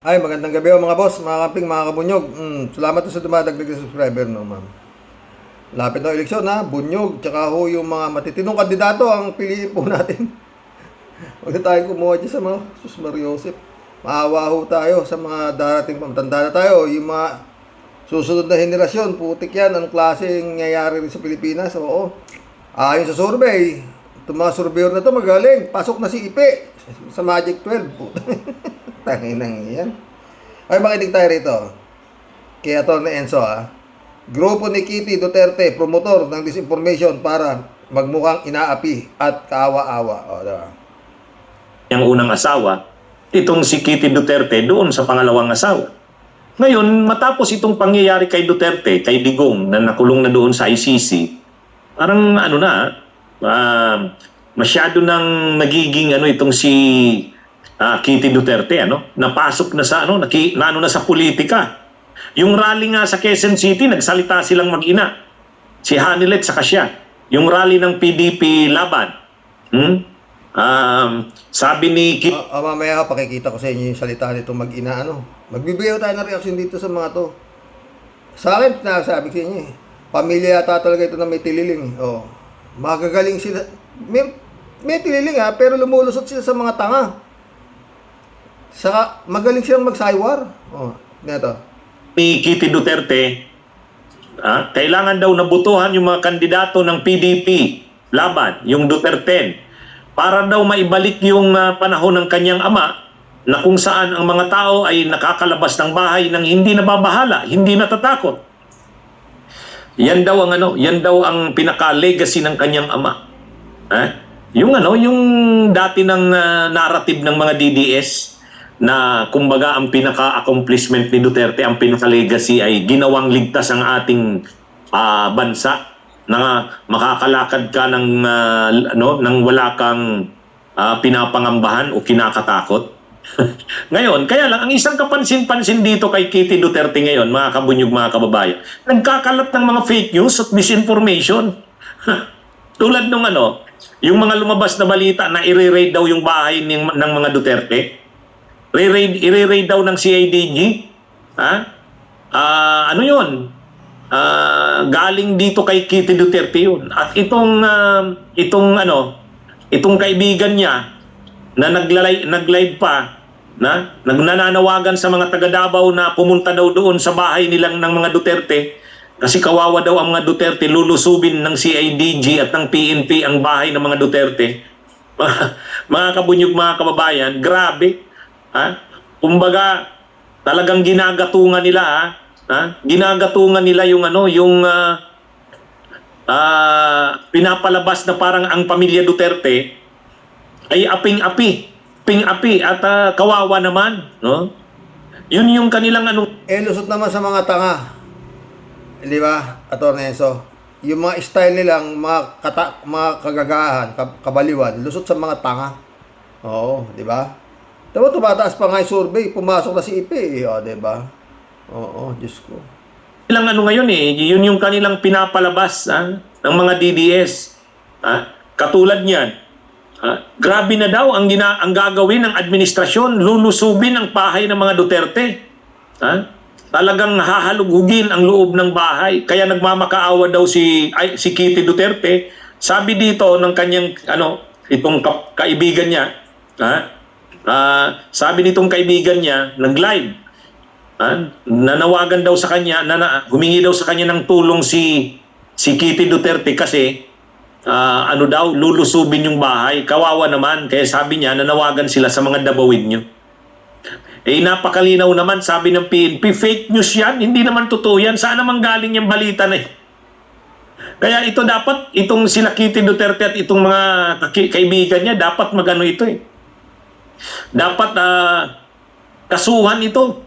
Ay, magandang gabi mga boss, mga kamping, mga kabunyog. Salamat sa dumadagdag na subscriber, no, ma'am. Lapit na eleksyon, ha? Bunyog, tsaka ho yung mga matitinong kandidato ang piliin po natin. Huwag na tayo kumuha dyan sa mga Sus Mariosep. Maawa ho tayo sa mga darating pamatanda na tayo. Yung mga susunod na henerasyon, putik yan. Anong klaseng nangyayari rin sa Pilipinas? Oo. Ayon sa survey, itong mga surveyor na to magaling. Pasok na si Ipe sa Magic 12. Tanginang yan. Ay, makinig tayo rito. Kay Atty. Enzo, Grupo ni Kitty Duterte, promotor ng disinformation para magmukhang inaapi at kaawa-awa. O, diba? Yung unang asawa, itong si Kitty Duterte doon sa pangalawang asawa. Ngayon, matapos itong pangyayari kay Duterte, kay Digong, na nakulong na doon sa ICC, parang masyado nang nagiging itong si Kitty Duterte, napasok na sa na sa politika. Yung rally nga sa Quezon City, nagsalita silang mag-ina. Si Hanilet saka siya. Yung rally ng PDP laban. Sabi ni Kitty... mamaya pakikita ko sa inyo yung salita nito mag-ina. Magbibigay tayo ng reaksyon dito sa mga to. Sa akin, nasabi ko sa inyo pamilya yata talaga ito na may tililing. Magagaling sila. May tililing pero lumulusot sila sa mga tanga. Saka magaling silang magsaywar. Neto. Ni Kitty Duterte, kailangan daw nabutuhan yung mga kandidato ng PDP laban, yung Duterte, para daw maibalik yung panahon ng kanyang ama na kung saan ang mga tao ay nakakalabas ng bahay nang hindi nababahala, hindi natatakot. Yan daw ang pinaka-legacy ng kanyang ama. Yung dati ng narrative ng mga DDS na kumbaga ang pinaka-accomplishment ni Duterte, ang pinaka-legacy ay ginawang ligtas ang ating bansa, na makakalakad ka ng wala kang pinapangambahan o kinakatakot. Ngayon, kaya lang, ang isang kapansin-pansin dito kay Kitty Duterte ngayon, mga kabunyog, mga kababayan, nagkakalat ng mga fake news at misinformation. Tulad nung yung mga lumabas na balita na i-raid daw yung bahay ng mga Duterte. I-raid daw ng CIDG. Galing dito kay Kitty Duterte yun. At itong kaibigan niya na nag-live pa, nagnananawagan sa mga taga Davao na pumunta daw doon sa bahay nilang ng mga Duterte kasi kawawa daw ang mga Duterte, lulusubin ng CIDG at ng PNP ang bahay ng mga Duterte. Mga kabunyog, mga kababayan, grabe. Kumbaga talagang ginagatungan nila ginagatungan nila yung pinapalabas na parang ang pamilya Duterte ay aping-api at kawawa naman, no? Yun yung kanilang lusot naman sa mga tanga. Di ba, Atty. Enzo? Yung mga style nilang mga kagagahan, kabaliwan, lusot sa mga tanga. Oo, di ba? Diba tumataas pa nga yung survey, pumasok na si Ipe, diba? Oo, Diyos ko. Ilang ngayon yun yung kanilang pinapalabas ng mga DDS. Katulad niyan, grabe na daw ang gagawin ng administrasyon, lulusubin ang bahay ng mga Duterte. Talagang hahalughugin ang loob ng bahay. Kaya nagmamakaawa daw si Kitty Duterte. Sabi dito ng kanyang itong kaibigan niya, sabi nitong kaibigan niya, nag-live, nanawagan daw sa kanya, humingi daw sa kanya ng tulong si Kitty Duterte kasi lulusubin yung bahay. Kawawa naman. Kaya sabi niya, nanawagan sila sa mga Dabawin nyo. Napakalinaw naman, sabi ng PNP, fake news yan, hindi naman totoo yan. Saan naman galing yung balita na Kaya ito dapat, itong sila Kitty Duterte at itong mga kaibigan niya, dapat ito dapat kasuhan ito.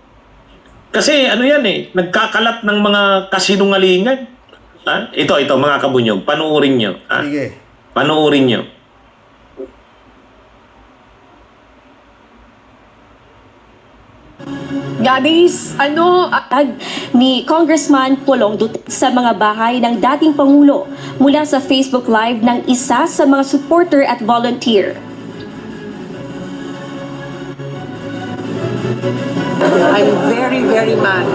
Kasi nagkakalat ng mga kasinungalingan. Ito mga kabunyog, panuorin nyo. Sige. Panuorin nyo. Gabis, ni Congressman Pulong Duterte sa mga bahay ng dating Pangulo mula sa Facebook Live ng isa sa mga supporter at volunteer. I'm very, very mad.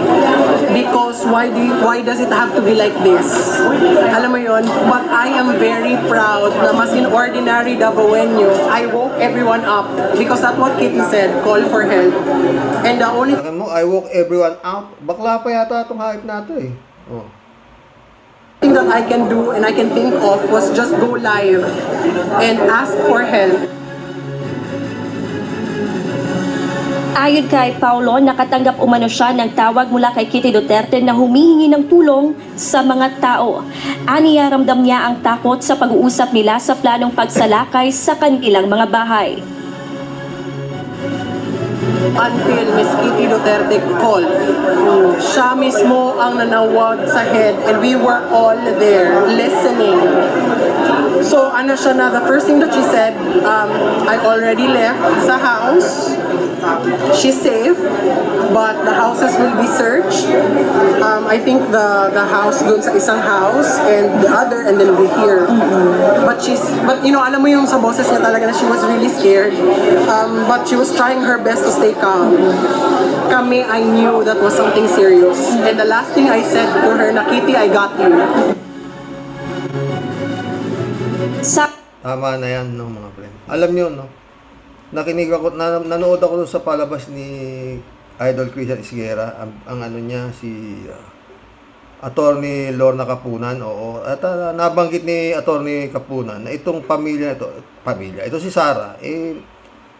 Because why does it have to be like this? Alam mo yun? But I am very proud na mas in ordinary Davaoenyo, I woke everyone up. Because that's what Kitty said, call for help. And the only Alam mo, I woke everyone out. Bakla pa yata itong hype na ito eh. Oh. thing that I can do and I can think of was just go live and ask for help. Ayon kay Paulo, nakatanggap umano siya ng tawag mula kay Kitty Duterte na humihingi ng tulong sa mga tao. Aniya ramdam niya ang takot sa pag-uusap nila sa planong pagsalakay sa kanilang mga bahay. Until Miss Kitty Duterte called. Siya mismo ang nanawag sa head and we were all there listening. So ano siya na, the first thing that she said, I already left sa house. She's safe, but the houses will be searched. I think the house dun sa isang house and the other and then we here. But you know, alam mo yung sa boses niya talaga na she was really scared. But she was trying her best to stay calm. Kami, I knew that was something serious. And the last thing I said to her, na Kitty, I got you. Sa Tama na yan, no, mga friend. Alam nyo, no? Nakinig ako, nanood ako dun sa palabas ni Idol Christian Isguera. Ang ano niya, si Attorney Lorna Capunan, oo. At nabanggit ni Attorney Capunan na itong ito si Sara,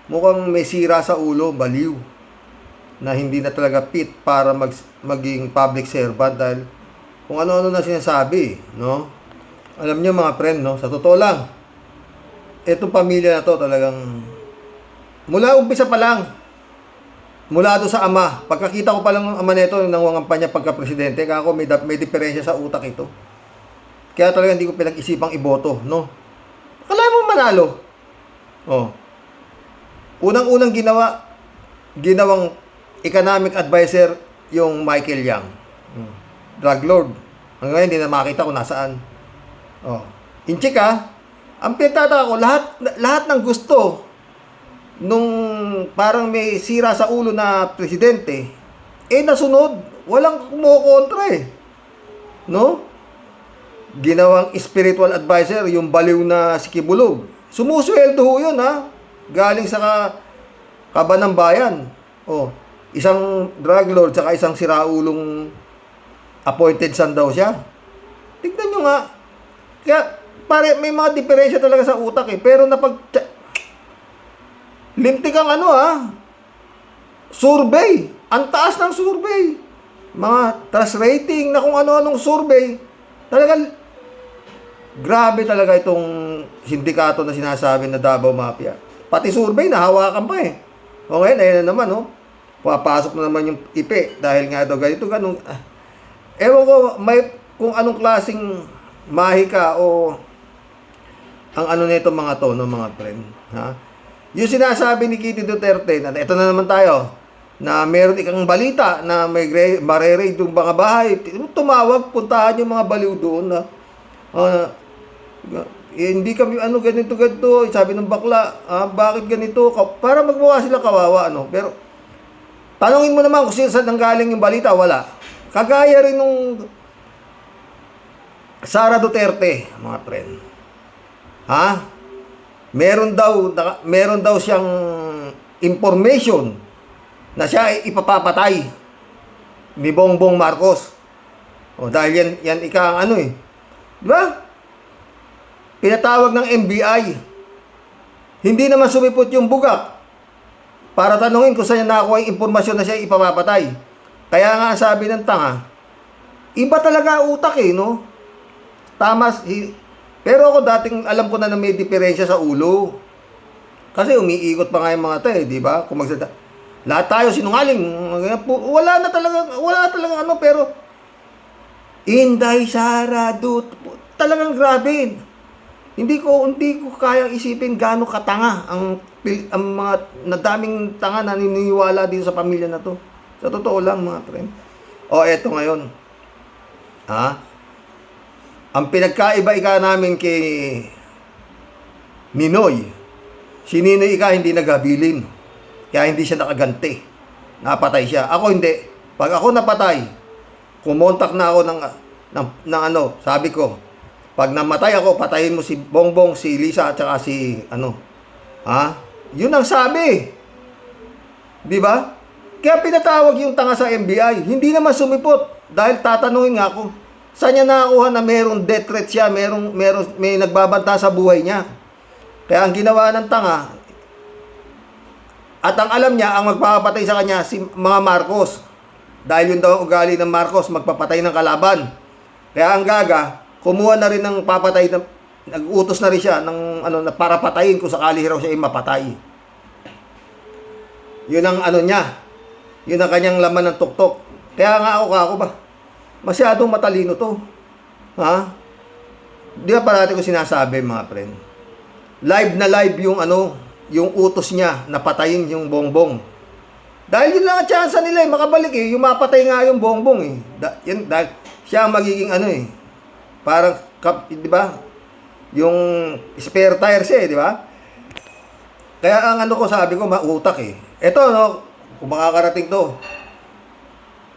mukhang may sira sa ulo, baliw. Na hindi na talaga fit para maging public servant dahil kung ano-ano na sinasabi, no? Alam niyo mga friend, no? Sa totoo lang, itong pamilya na to talagang mula umpisa pa lang, mula doon sa ama, pagkakita ko pa lang ng ama nito, nangungampa niya pagka-presidente, kaya ako may diferensya sa utak ito. Kaya talaga hindi ko pinag-isipang iboto, no? Akala mo manalo. Oh. Unang-unang ginawang economic advisor yung Michael Yang. Drug lord. Hanggang ngayon, hindi na makita kung nasaan. Oh. Inchik ang pinagtataka ko, lahat ng gusto nung parang may sira sa ulo na presidente, nasunod. Walang kumukontra eh. No? Ginawang spiritual advisor, yung baliw na si Kibulog. Sumusweldo ho yun, galing sa kaban ng bayan. Oh, isang drug lord, saka isang siraulong appointed son daw siya. Tignan nyo nga. Kaya, may mga diferensya talaga sa utak eh. Pero lintik ang survey. Ang taas ng survey. Mga trust rating na kung ano-anong survey. Talagang grabe talaga itong sindikato na sinasabi na Davao Mafia. Pati survey, nahawakan pa eh. O ngayon, ayun na naman, papasok na naman yung ipe. Dahil nga daw ganito, ganun. Ewan ko, kung anong klaseng mahika o ang ano nito mga to, no, mga friend. Yung sinasabi ni Kitty Duterte, na ito na naman tayo, na meron ikang balita na may mareraid yung mga bahay. Tumawag, puntahan yung mga baliw doon na hindi kami ganito. Sabi ng bakla, bakit ganito? Para magmukha sila kawawa, Pero, tanongin mo naman kung saan nanggaling yung balita, wala. Kagaya rin nung Sara Duterte, mga friend. Meron daw siyang information na siya ay ipapapatay ni Bongbong Marcos. Dahil yan ika ang di ba? Pinatawag ng NBI. Hindi naman sumipot yung bugak para tanungin kung saan niya nakuha yung impormasyon na siya ipapapatay. Kaya nga sabi ng tanga, iba talaga utak no? Tama. Pero ako dating alam ko na may diferensya sa ulo. Kasi umiikot pa nga yung mga to di ba? Kung lahat tayo sinungaling. Wala talaga pero Inday, Sara, talagang grabe. Hindi ko kayang isipin gaano katanga ang mga nadaming tanga na naniniwala dito sa pamilya na to. Sa totoo lang, mga friend. Eto ngayon. Ang pinagkaiba-ika namin kay Ninoy, si Ninoy hindi nagabilin. Kaya hindi siya nakaganti. napatay siya. Ako hindi. Pag ako napatay, kumontak na ako ng ano, sabi ko, pag namatay ako, patayin mo si Bongbong, si Lisa, at saka si ano. Ha? Yun ang sabi. Di ba? Kaya pinatawag yung tanga sa NBI. Hindi naman sumipot. Dahil tatanungin nga ako, saan niya nakakuha na merong death threat siya, may nagbabanta sa buhay niya. Kaya ang ginawa ng tanga, at ang alam niya, ang magpapatay sa kanya, si mga Marcos. Dahil yun daw ang ugali ng Marcos, magpapatay ng kalaban. Kaya ang gaga, kumuha na rin ng papatay, nag-utos na rin siya ng, na para patayin kung sakali raw siya ay mapatay. Yun ang ano niya. Yun ang kanyang laman ng tuktok. Kaya nga ako ba? Masyadong matalino to. Ha? Di ba parati ko sinasabi, mga friend? Live na live yung utos niya na patayin yung Bongbong. Dahil yun lang ang chance nila makabalik yung mapatay nga yung Bongbong dahil siya ang magiging parang, di ba? Yung spare tire siya di ba? Kaya ang ko sabi ko, mautak Ito, kung makakarating to,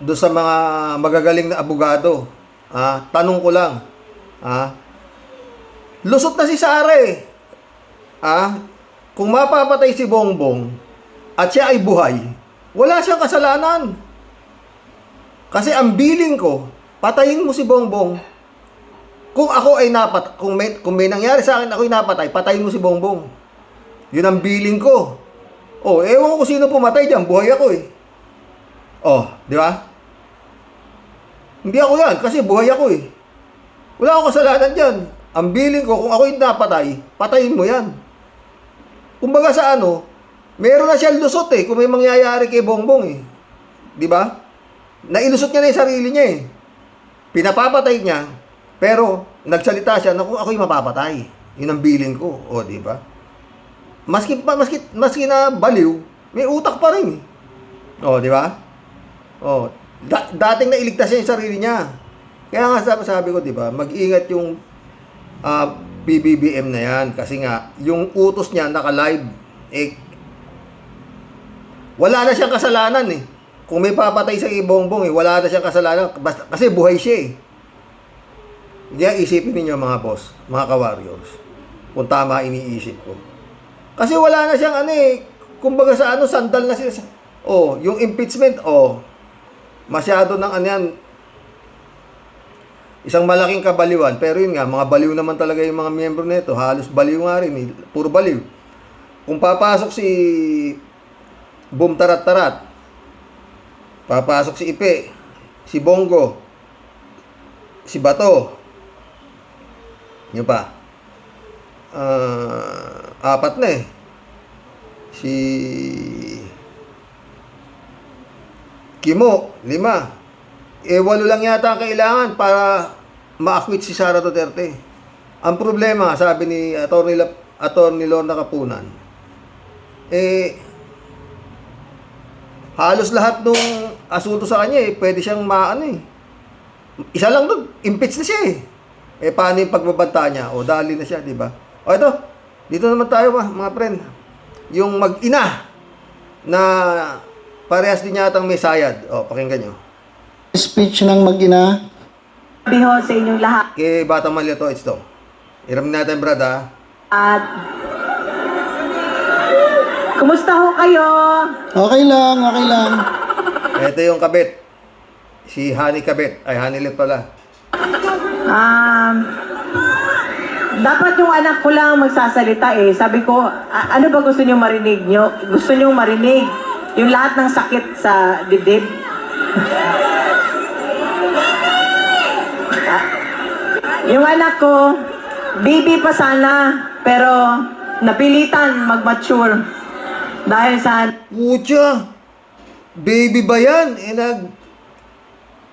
doon sa mga magagaling na abogado, tanong ko lang, lusot na si Sara kung mapapatay si Bongbong at siya ay buhay, wala siyang kasalanan. Kasi ang billing ko, patayin mo si Bongbong. Kung ako ay kung may nangyari sa akin, ako'y napatay, patayin mo si Bongbong. Yun ang billing ko. Ewan ko sino pumatay diyan, buhay ako di ba? Hindi ako yan, kasi buhay ako Wala akong kasalanan diyan. Ang billing ko, kung ako'y napatay, patayin mo yan. Kumbaga sa meron na siya lusot kung may mangyayari kay Bongbong Di ba? Nailusot niya na yung sarili niya Pinapapatay niya, pero nagsalita siya na kung ako'y mapapatay. Yun ang billing ko. Di ba? Maski na baliw, may utak pa rin. Di ba? Dating nailigtas niya yung sarili niya. Kaya nga sabi ko, di ba, mag-ingat yung PBBM na yan. Kasi nga, yung utos niya naka-live, wala na siyang kasalanan Kung may papatay sa Bongbong wala na siyang kasalanan. Kasi buhay siya Kaya isipin niyo mga boss, mga ka-warriors, kung tama iniisip ko. Kasi wala na siyang kumbaga sa sandal na siya. Yung impeachment, masyado ng isang malaking kabaliwan. Pero yun nga, mga baliw naman talaga yung mga miyembro nito. Halos baliw nga rin puro baliw. Kung papasok si Boom Tarat-Tarat, papasok si Ipe, si Bongo, si Bato, yun pa, apat na si Kimo, 5. 8 lang yata ang kailangan para ma-acquit si Sara Duterte. Ang problema, sabi ni Atty. Lorna Kapunan, halos lahat ng asunto sa kanya pwede siyang isa lang doon, impeach na siya paano yung pagbabanta niya? Dali na siya, di ba? Ito, dito naman tayo mga friend. Yung mag-ina na parehas din yatang may sayad. Pakinggan nyo. Speech ng mag-ina. Sabi ho sa inyong lahat Kay Batang Malyato, ito. Iramin natin, brad, at kumusta ho kayo? Okay lang, okay lang. Ito yung kabit. Si Honey Kabit. Ay, Honey Lip pala. Dapat yung anak ko lang magsasalita Sabi ko, ano ba gusto niyo marinig nyo? Gusto niyo marinig yung lahat ng sakit sa dibdib? Yung anak ko, baby pa sana, pero napilitan mag-mature. Dahil sa... Pucha! Baby ba yan?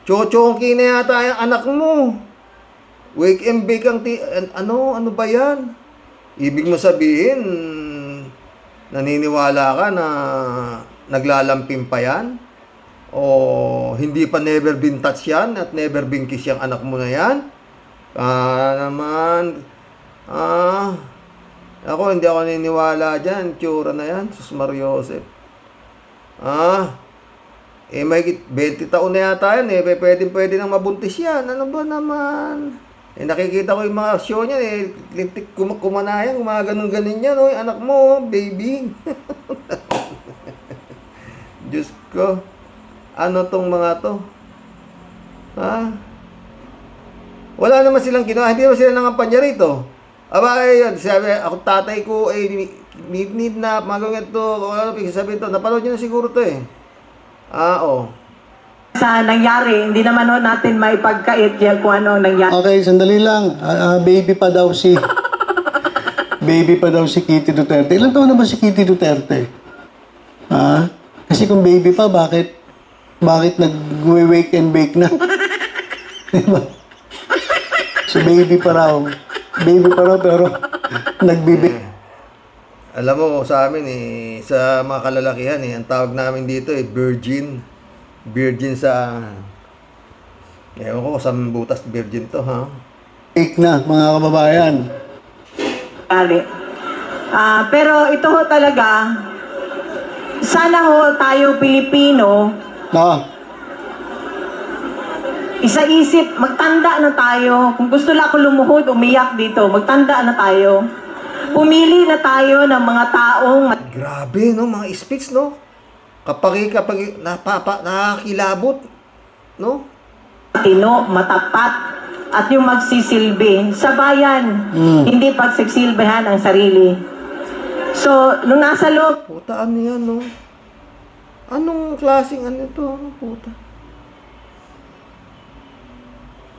Chochongki na yata yung anak mo. Wake and bake ang ano ba yan? Ibig mo sabihin, naniniwala ka na naglalamping pa yan? O hindi pa never been touched yan at never been kiss yung anak mo na yan? Ako hindi ako naniniwala dyan. Tsura na yan. Sus Mariosep. Eh, may 20 taon na yata yan eh. Pwede nang mabuntis yan. Ano ba naman? Eh, nakikita ko yung mga show niya eh. Lintik kumanayan, mga ganun-ganun yan. Oh, yung anak mo, baby. Diyos ko. Ano tong mga to? Ha? Wala naman silang ginawa. Hindi naman sila nangampanya rito. Aba, ayun. Sabi, ako tatay ko, need na, magawin ito. Ano, sabi ito. Napanood nyo na siguro to eh. Oo. Sa nangyari, hindi naman natin maipagkait yan kung ano nangyari. Okay, sandali lang. Baby pa daw si... baby pa daw si Kitty Duterte. Ilan taon na ba si Kitty Duterte? Ha? Kasi kung baby pa, bakit nag-wake and bake na? Diba? So baby pa raw. Baby pa raw pero nagbibig. Alam mo, sa amin eh, sa mga kalalakihan eh, ang tawag namin dito eh, virgin. Virgin sa... Ewan ko, sa butas virgin to, ha? Bake na, mga kababayan. Pero ito ho talaga, sana ho tayo Pilipino, isa-isip, magtanda na tayo. Kung gusto lang ako lumuhod, umiyak dito, magtanda na tayo. Pumili na tayo ng mga taong Grabe, no? Mga speech, no? Kapag nakakilabot, no? matino, matapat, at yung magsisilbi sa bayan, hindi pagsisilbihan ang sarili. So, nung nasa loob, Puta, ano yan, no? Anong klaseng ano ito? Ano, puta?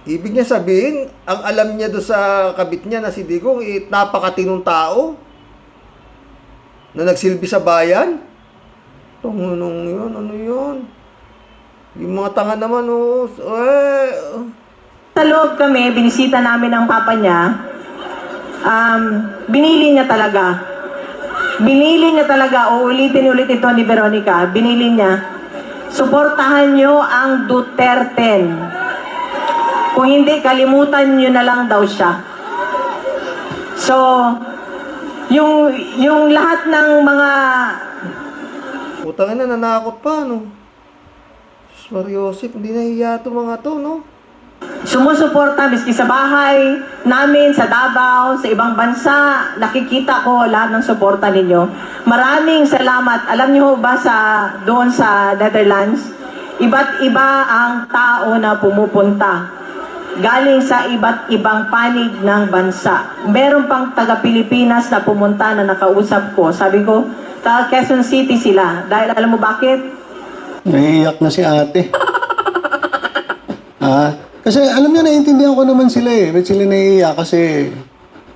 Ibig niya sabihin, ang alam niya doon sa kabit niya na si Digong, napakatinong tao na nagsilbi sa bayan. Tungunong yun, ano yun? Yung mga tanga naman, oh. sa loob kami, binisita namin ang papa niya, binili niya talaga. Binili niya talaga, uulitin ulit ito ni Veronica, binili niya, suportahan niyo ang Duterte. Kung hindi, kalimutan niyo na lang daw siya. So, yung lahat ng mga Putang ina, nanakot pa, no? Sus, Mariosip, hindi nahiya ito mga to, no? sumusuporta, miski sa bahay namin, sa Davao, sa ibang bansa, nakikita ko lahat ng suporta ninyo. Maraming salamat. Alam niyo ba doon sa Netherlands, iba't iba ang tao na pumupunta. Galing sa iba't ibang panig ng bansa. Meron pang taga-Pilipinas na pumunta na nakausap ko. Sabi ko, taga Quezon City sila. Dahil alam mo bakit? Naiiyak na si ate. Kasi alam niyo, naiintindihan ko naman sila eh. Ba't sila naiiyak? Kasi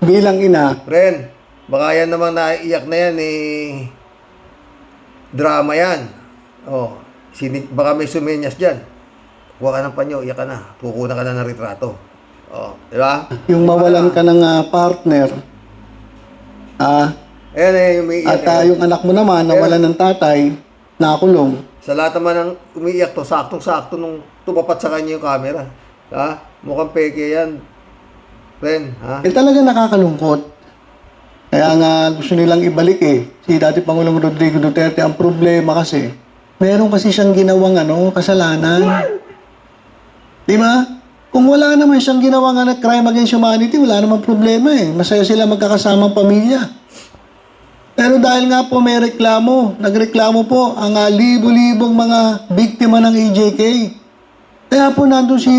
bilang ina, Ren, baka yan naman naiiyak na yan, eh. Drama yan. Oh, baka may sumenyas dyan. Kuha ka ng panyo, iyak ka na. Kukunan ka na ng retrato. Oh, di ba? yung mawalan ka ng partner, Ayan eh, yung umiiyak. at yung anak mo naman, nawalan ng tatay, nakulong. Sa lahat naman ng umiiyak to, saktong-sakto nung tumapat sa kanya yung camera. Ha? Mukhang peke yan. Ren, ha? Talaga nakakalungkot. Kaya nga gusto nilang ibalik eh. Si dati Pangulong Rodrigo Duterte, ang problema kasi, meron kasi siyang ginawang kasalanan. Di ba? Kung wala naman siyang ginawang crime against humanity, wala namang problema eh. Masaya sila magkakasamang pamilya. Pero dahil nga po may nagreklamo po ang libo-libong mga biktima ng EJK. Kaya po nandun si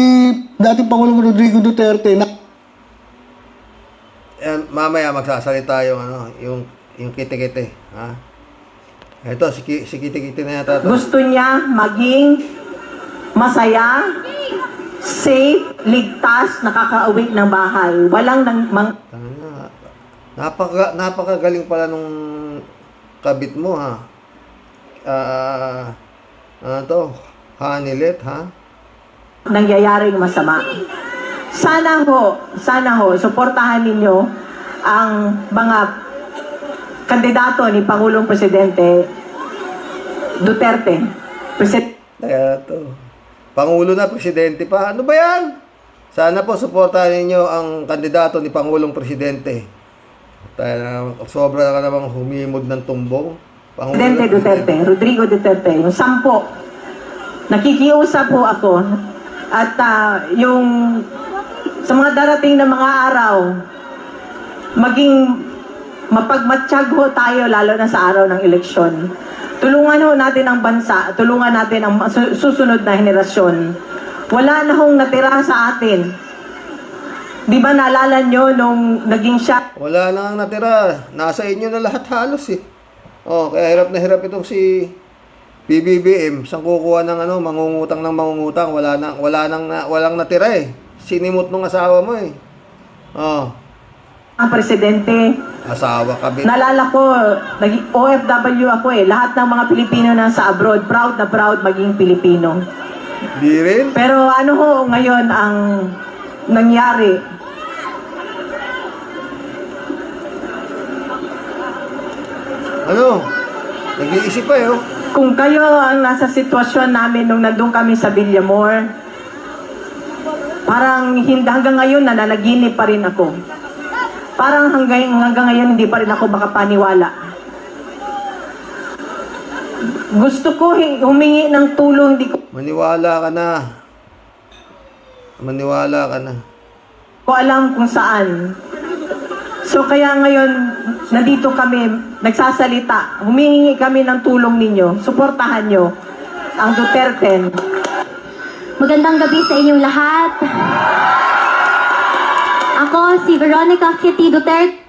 dating Pangulong Rodrigo Duterte na Mamaya magsasalita yung kite-kite. Ha? Ito, si kite-kite na yata. Gusto niya maging masaya, safe, ligtas, nakakauwi ng bahay. Walang Napakagaling pala nung kabit mo, ha? Hanilet, ha? nangyayaring masama. Sana ho, suportahan ninyo ang mga kandidato ni Pangulong Presidente Duterte. Kaya to. Pangulo na, presidente pa. Ano ba yan? Sana po suportahan ninyo ang kandidato ni Pangulong Presidente. Sobra ka namang humimod ng tumbong. Presidente Duterte, Rodrigo Duterte, yung 10 nakikiusap po ako. At yung sa mga darating na mga araw, maging mapagmatsyag ho tayo lalo na sa araw ng eleksyon. Tulungan ho natin ang bansa, tulungan natin ang susunod na henerasyon. Wala na hong natira sa atin. Di ba naalala nyo nung naging siya? Wala na ang natira. Nasa inyo na lahat halos eh. Oh, kaya hirap na hirap itong si PBBM. Saan kukuha ng mangungutang ng mangungutang. Walang natira eh. Sinimot nung asawa mo eh. Oh, Ang presidente, asawa ka bin. naalala ko, naging OFW ako eh. Lahat ng mga Pilipino na sa abroad, proud na proud maging Pilipino. Di rin. Pero ano ho ngayon ang nangyari? Ano? Nag-iisip pa eh oh. Kung kayo ang nasa sitwasyon namin nung nandun kami sa Villamor, parang hanggang ngayon nananaginip pa rin ako. Parang hanggang ngayon hindi pa rin ako makapaniwala. Gusto ko humingi ng tulong, hindi Maniwala ka na. Maniwala ka na. ko alam kung saan. So kaya ngayon, nandito kami, nagsasalita, humihingi kami ng tulong ninyo, suportahan nyo ang Duterte. Magandang gabi sa inyong lahat. Ako si Veronica Kitty Duterte.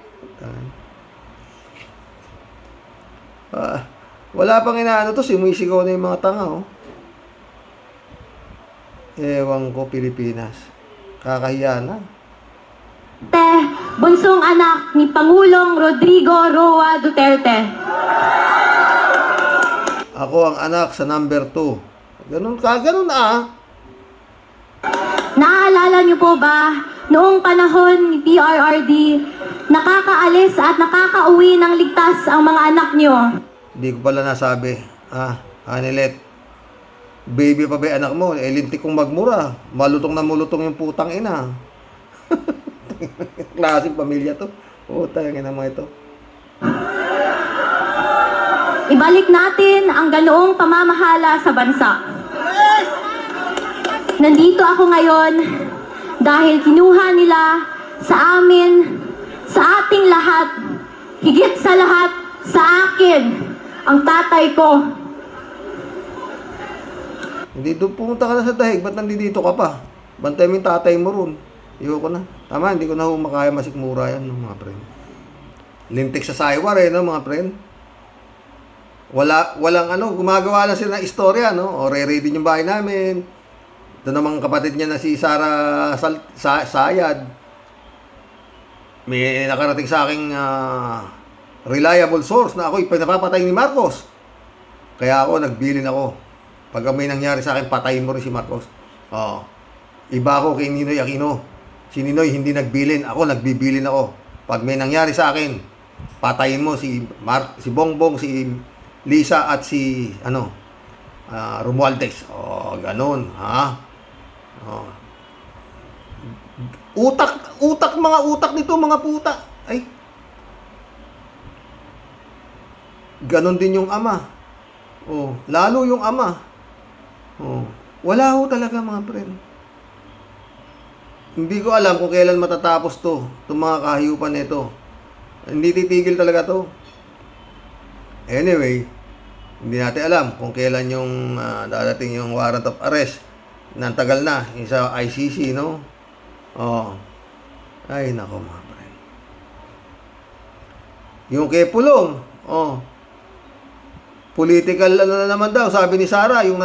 Wala pang inaano to, sumisigaw na yung mga tanga oh. Ewan ko, Pilipinas. Kakahiya na. Bunsong anak ni Pangulong Rodrigo Roa Duterte. Ako ang anak sa number 2. Ganun ah. Naaalala niyo po ba, noong panahon ni PRRD, nakakaalis at nakakauwi ng ligtas ang mga anak niyo? Hindi ko pala nasabi. Hanilet. Baby pa ba yung anak mo? Lintik kong magmura. Malutong na mulutong yung putang ina. Klaseng pamilya to. Putang ina mga ito. Ibalik natin ang ganoong pamamahala sa bansa. Nandito ako ngayon dahil kinuha nila sa amin, sa ating lahat, higit sa lahat, sa akin, ang tatay ko. Hindi doon pumunta ka na sa dahig. Ba't nandito ka pa? Bantay mo yung tatay mo ron. Ayoko na. Tama, hindi ko na makaya masikmura yan, no, mga friend. Lintik sa saywar eh, no, mga friend. Walang gumagawa na sila ng istorya, no? O re-reading yung bahay namin. Ito namang kapatid niya na si Sara Sayad. May nakarating sa aking reliable source na ako pinapapatay ni Marcos. Kaya ako, nagbilin ako. Pag may nangyari sa akin, patayin mo rin si Marcos. Iba ako kay Ninoy Aquino. Si Ninoy hindi nagbilin. Ako, nagbibilin ako. Pag may nangyari sa akin, patayin mo si Bongbong, si Lisa at si Romualdez. Ganun, ha? Mga utak nito, mga puta. Ay. Ganon din yung ama. Lalo yung ama. Wala ho talaga, mga friend. Hindi ko alam kung kailan matatapos itong mga kahiyupan nito. Hindi titigil talaga to. Anyway, hindi natin alam kung kailan yung dadating yung warrant of arrest. Nantagal na, yung sa ICC, no? Ay, nako mga friend. Yung kay Pulong, political na naman daw, sabi ni Sara, yung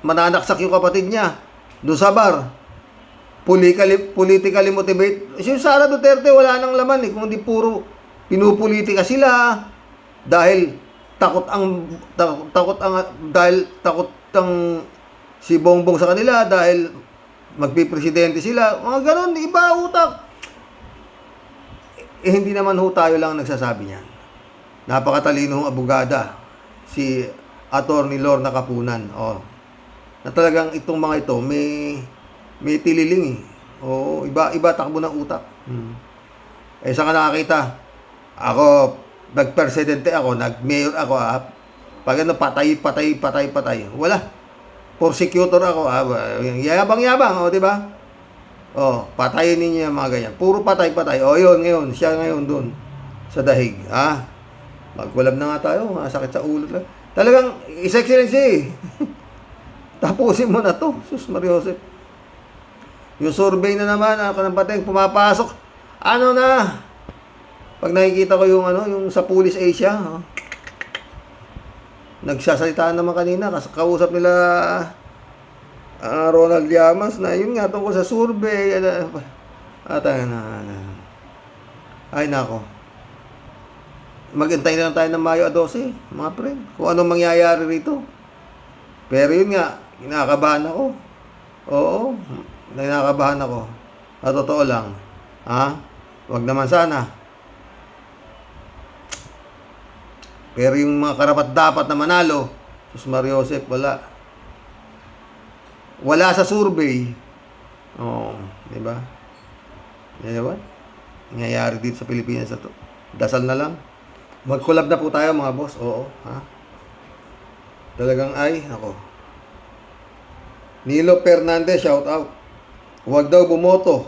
mananaksak yung kapatid niya doon sa bar. Politically motivate. Si Sara Duterte wala nang laman eh, kung di puro pinupolitika sila dahil takot ang si Bongbong sa kanila dahil magpipresidente sila. Mga ganon, iba utak. Hindi naman ho tayo lang nagsasabi niyan. Napakatalinong abogada si Attorney Lorna Kapunan. Na talagang itong mga ito may tililing eh. Iba takbo ng utak. Saan ka nakakita? Ako, nag-presidente ako, nag-mayor ako, pag patay. Wala. prosecutor ako. Yabang-yabang, o, di ba? O, patayin ninyo yung mga ganyan. Puro patay-patay. O, yun, ngayon. Siya ngayon dun. Sa dahig. Magkulab na nga tayo. Masakit sa ulo lang. Talagang, His Excellency, tapusin mo na to. Sus Maria Joseph. Yung survey na naman, kanampateng pumapasok. Ano na? Pag nakikita ko yung yung sa Police Asia, nagsasalitaan naman kanina, kausap nila Ronald Llamas na yun nga tungkol sa survey. Ay nako. Maghintay na lang tayo ng Mayo 12, mga friend. Kung anong mangyayari rito. Pero yun nga, kinakabahan ako. Oo, kinakabahan ako. At totoo lang. Wag naman sana. Pero yung mga karapat-dapat na manalo, Sus Maria Joseph, wala. Wala sa survey. Di ba? Diba? Nangyayari dito sa Pilipinas na to. Dasal na lang. Mag-collab na po tayo mga boss. Oo, Talagang ako. Nilo Fernandez, shout out. Huwag daw bumoto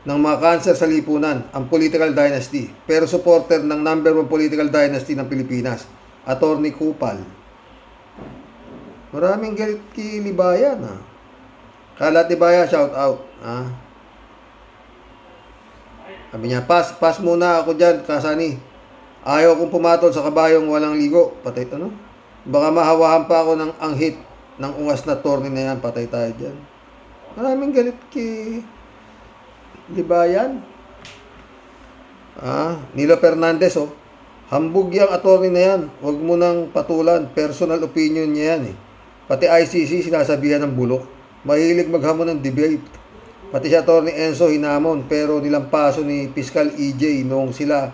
ng mga cancer sa lipunan, ang political dynasty. Pero supporter ng number 1 political dynasty ng Pilipinas, Attorney Kupal. Maraming galit kay Libayan, Kalat Libaya, shout out, Sabi niya, pass muna ako dyan, Kasani. Ayaw kong pumatol sa kabayong walang ligo. Patay, Baka mahawahan pa ako ng anghit ng ungas na attorney na yan. Patay tayo dyan. Maraming galit kay Libayan. Nilo Fernandez, hambog yung attorney na yan. Huwag mo nang patulan. Personal opinion niya yan, Pati ICC sinasabihan ng bulok. Mahilig maghamon ng debate. Pati si attorney Enzo hinamon, pero nilampaso ni Fiscal EJ noong sila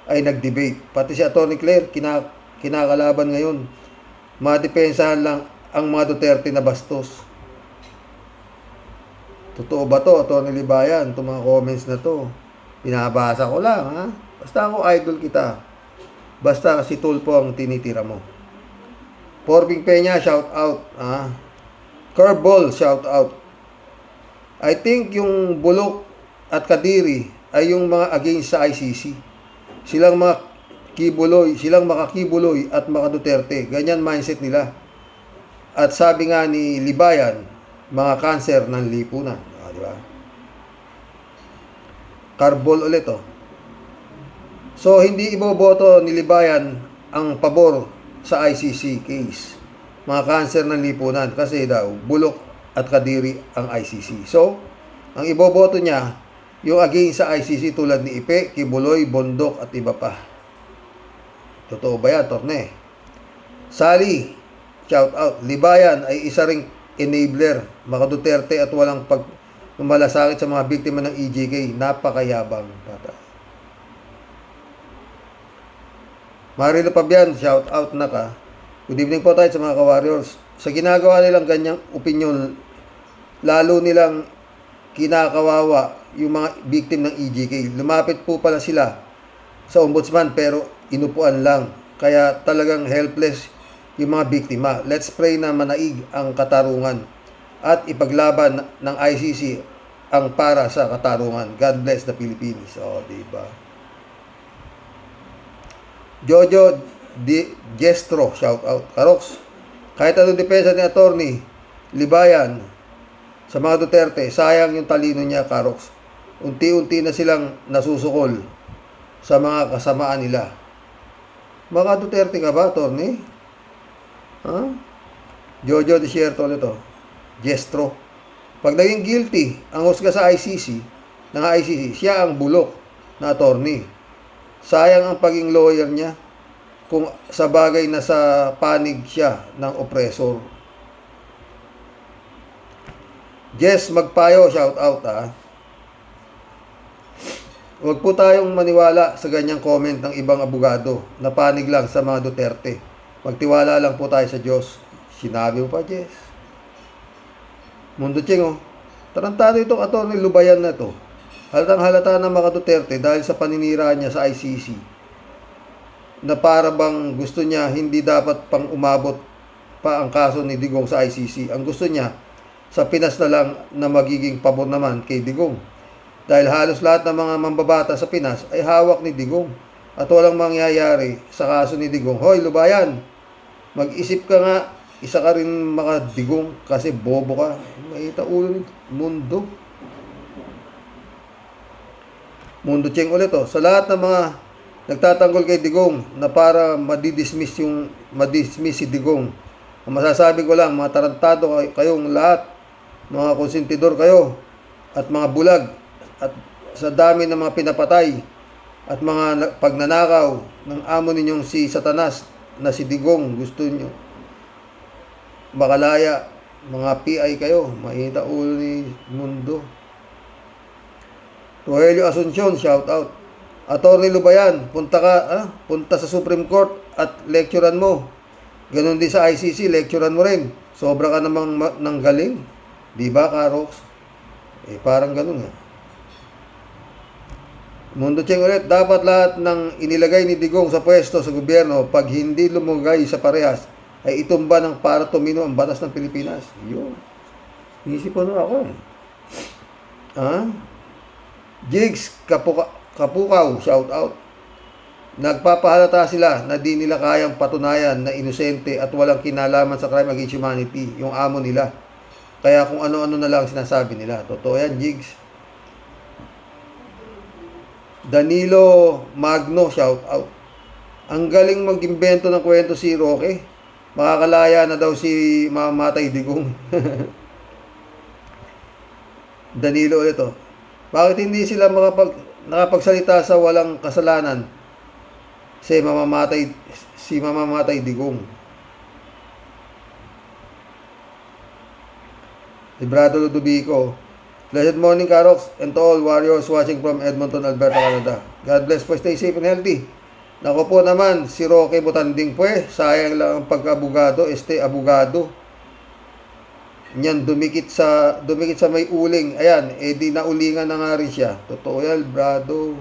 ay nag-debate. Pati si attorney Claire kinakalaban ngayon. Madepensahan lang ang mga Duterte na bastos. Totoo ba to, Attorney Libayan? Itong mga comments na to. Binabasa ko lang, Basta ako idol kita. Basta si Tulpo ang tinitira mo. Porbing Peña, shout out. Curveball, shout out. I think yung Bulok at Kadiri ay yung mga against sa ICC. Silang mga makakibuloy at mga Duterte. Ganyan mindset nila. At sabi nga ni Libayan, mga cancer ng lipunan. Di ba? Carbol ulit, So, hindi iboboto ni Libayan ang pabor sa ICC case. Mga cancer ng lipunan. Kasi daw, Bulok at Kadiri ang ICC. So, ang iboboto niya, yung against sa ICC tulad ni Ipe, Kibuloy, Bondok at iba pa. Totoo ba yan, Torne? Sally, shout out. Libayan ay isa ring enabler, mga Duterte at walang pagmalasakit sa mga biktima ng EJK. Napakayabang. Marilo Pabian, shout out na ka. Good evening po tayo sa mga ka-warriors. Sa ginagawa nilang ganyang opinion, lalo nilang kinakawawa yung mga victim ng EJK. Lumapit po pala sila sa ombudsman pero inupuan lang. Kaya talagang helpless yung mga biktima. Let's pray na manaig ang katarungan at ipaglaban ng ICC ang para sa katarungan. God bless the Philippines. Diba? Jojo Gestro, shout out. Karoks, kahit anong depensa ni attorney Libayan sa mga Duterte, sayang yung talino niya, Karoks. Unti-unti na silang nasusukol sa mga kasamaan nila. Mga Duterte ka ba, attorney? Jojo Desierto ulit, Gestro. Pag naging guilty ang husga sa ICC, siya ang bulok na attorney. Sayang ang paging lawyer niya kung sa bagay na sa panig siya ng oppressor. Jess Magpayo, shout out, Huwag po tayong maniwala sa ganyang comment ng ibang abogado na panig lang sa mga Duterte. Magtiwala lang po tayo sa Diyos. Sinabi mo pa, Jess. Mundo Cheng, tarantado itong attorney Lubayan na to. Halatang halata ng mga Duterte dahil sa paninira niya sa ICC. Na para bang gusto niya hindi dapat pang umabot pa ang kaso ni Digong sa ICC. Ang gusto niya, sa Pinas na lang na magiging pabor naman kay Digong. Dahil halos lahat ng mga mambabata sa Pinas ay hawak ni Digong. At walang mangyayari sa kaso ni Digong. Hoy, Lubayan, mag-isip ka nga, isa ka rin makadigong kasi bobo ka. Makita ulo ni Mundo. Mundo Cheng ulit oh. Sa lahat ng mga nagtatanggol kay Digong na para madidismiss si Digong. Ang masasabi ko lang, mga tarantado kayong lahat, mga konsentidor kayo, at mga bulag, at sa dami ng mga pinapatay, at mga pagnanakaw ng amo ninyong si Satanas na si Digong, gusto nyo makalaya, mga PI kayo, makita ulo ni Mundo. Rogelio Asuncion, shout out. Attorney Lubayan, punta sa Supreme Court at lecturean mo. Ganon din sa ICC, lecturean mo rin. Sobra ka namang ng galing. Di ba, Karox? Parang ganon nga. Mundo Cheng ulit, dapat lahat ng inilagay ni Digong sa pwesto sa gobyerno, pag hindi lumugay sa parehas, ay itumba ng para tumino ang batas ng Pilipinas. Yun. Iisipan na ako Jigs, Kapukaw, shout out. Nagpapahalata sila na di nila kayang patunayan na inosente at walang kinalaman sa crime against humanity, yung amo nila. Kaya kung ano-ano na lang sinasabi nila. Totoo yan, Jigs. Danilo Magno, shout out. Ang galing mag-imbento ng kwento si Roque. Makakalaya na daw si Mamatay Digong. Danilo ulit oh. Bakit hindi sila nakapagsalita sa walang kasalanan? Si Mamamatay Digong. Librado Ludovico. Blessed morning, Karox, and to all warriors watching from Edmonton, Alberta, Canada. God bless po, stay safe and healthy. Nako po naman, si Roque Butanding po sayang lang ang pagka-abogado, abogado. Yan, dumikit sa may uling. Ayan, di naulingan na nga rin siya. Totoo yan, brado.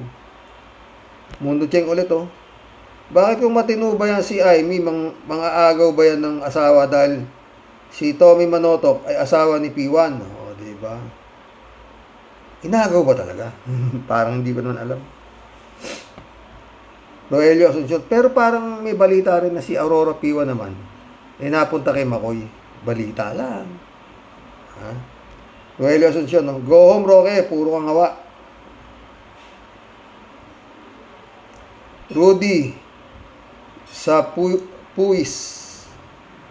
Mundo Cheng ulit oh. Bakit kung matino ba yan si Aimee, mga agaw ba yan ng asawa dahil si Tommy Manotok ay asawa ni P1? O, diba? Inagaw ba talaga? Parang hindi ko naman alam. Rogelio Asuncion. Pero parang may balita rin na si Aurora P1 naman. Napunta kay Makoy. Balita lang. Rogelio Asuncion. No? Go home, Roque. Puro kang hawa. Rudy sa Puis.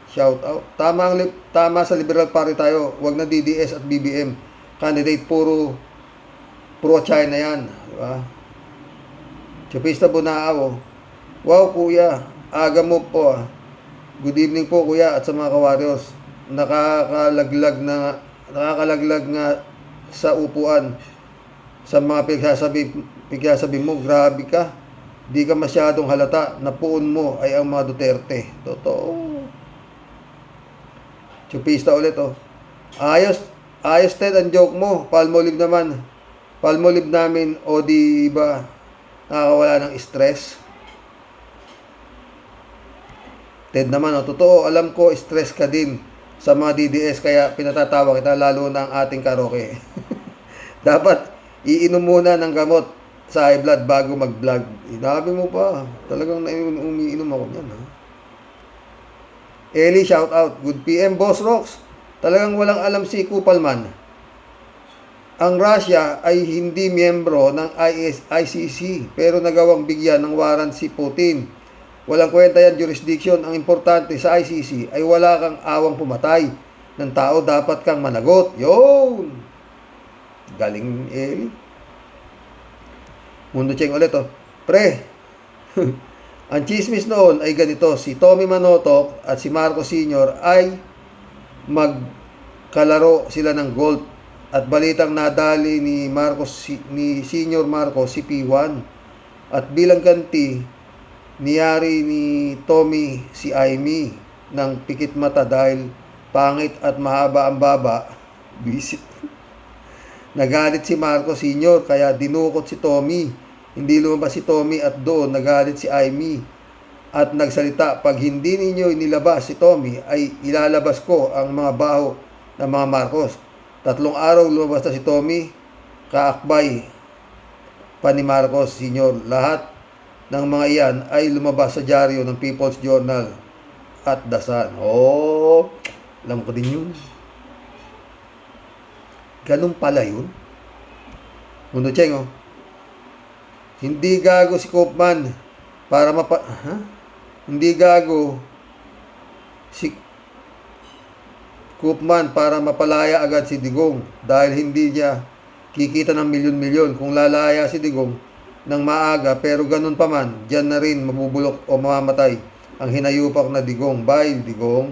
Shout out. Tama sa Liberal Party tayo. Wag na DDS at BBM. Candidate pro China yan. Diba? Chupista Bunao. Wow, kuya. Aga mo po. Good evening po, kuya, at sa mga kawaryos. Nakakalaglag nga sa upuan. Sa mga pigsasabi mo, grabe ka. Di ka masyadong halata na puon mo ay ang mga Duterte. Totoo. Chupista ulit oh. Ayos Ted ang joke mo. Palmolive naman. Palmolive namin o di ba nakakawala ng stress. Ted naman oh. Totoo, alam ko stress ka din sa mga DDS kaya pinatatawa kita lalo na ang ating Karoke. Dapat iinom muna ng gamot sa high blood bago mag-vlog. Inabi mo pa. Talagang umiinom ako niyan ha. Eli, shout out. Good PM, Boss Rox. Talagang walang alam si Kupalman. Ang Russia ay hindi miyembro ng ICC pero nagawang bigyan ng warrant si Putin. Walang kwenta yan jurisdiction. Ang importante sa ICC ay wala kang awang pumatay ng tao, dapat kang managot. Yun! Galing Eli. Mundo Cheng ulit oh. Pre, ang chismis noon ay ganito, si Tommy Manotok at si Marcos Sr. ay magkalaro sila ng golf at balitang nadali ni Senior Marcos si P1 at bilang ganti niyari ni Tommy si Aimee ng pikit mata dahil pangit at mahaba ang baba. Visit. Nagalit si Marcos Sr. kaya dinukot si Tommy. Hindi lumabas si Tommy at doon nagalit si Aimee. at nagsalita, pag hindi ninyo inilabas si Tommy, ay ilalabas ko ang mga baho ng mga Marcos. 3 araw lumabas na si Tommy, kaakbay pa ni Marcos Sr. Lahat ng mga iyan ay lumabas sa dyaryo ng People's Journal at The Sun. Oh, alam ko din yun. Ganun pala yun. Mundo Cheng, oh. Hindi gago si Koopman para Hindi gago si Koopman para mapalaya agad si Digong dahil hindi niya kikita ng milyon-milyon. Kung lalaya si Digong ng maaga, pero ganun pa man, dyan na rin mabubulok o mamamatay ang hinayupak na Digong. Bye, Digong.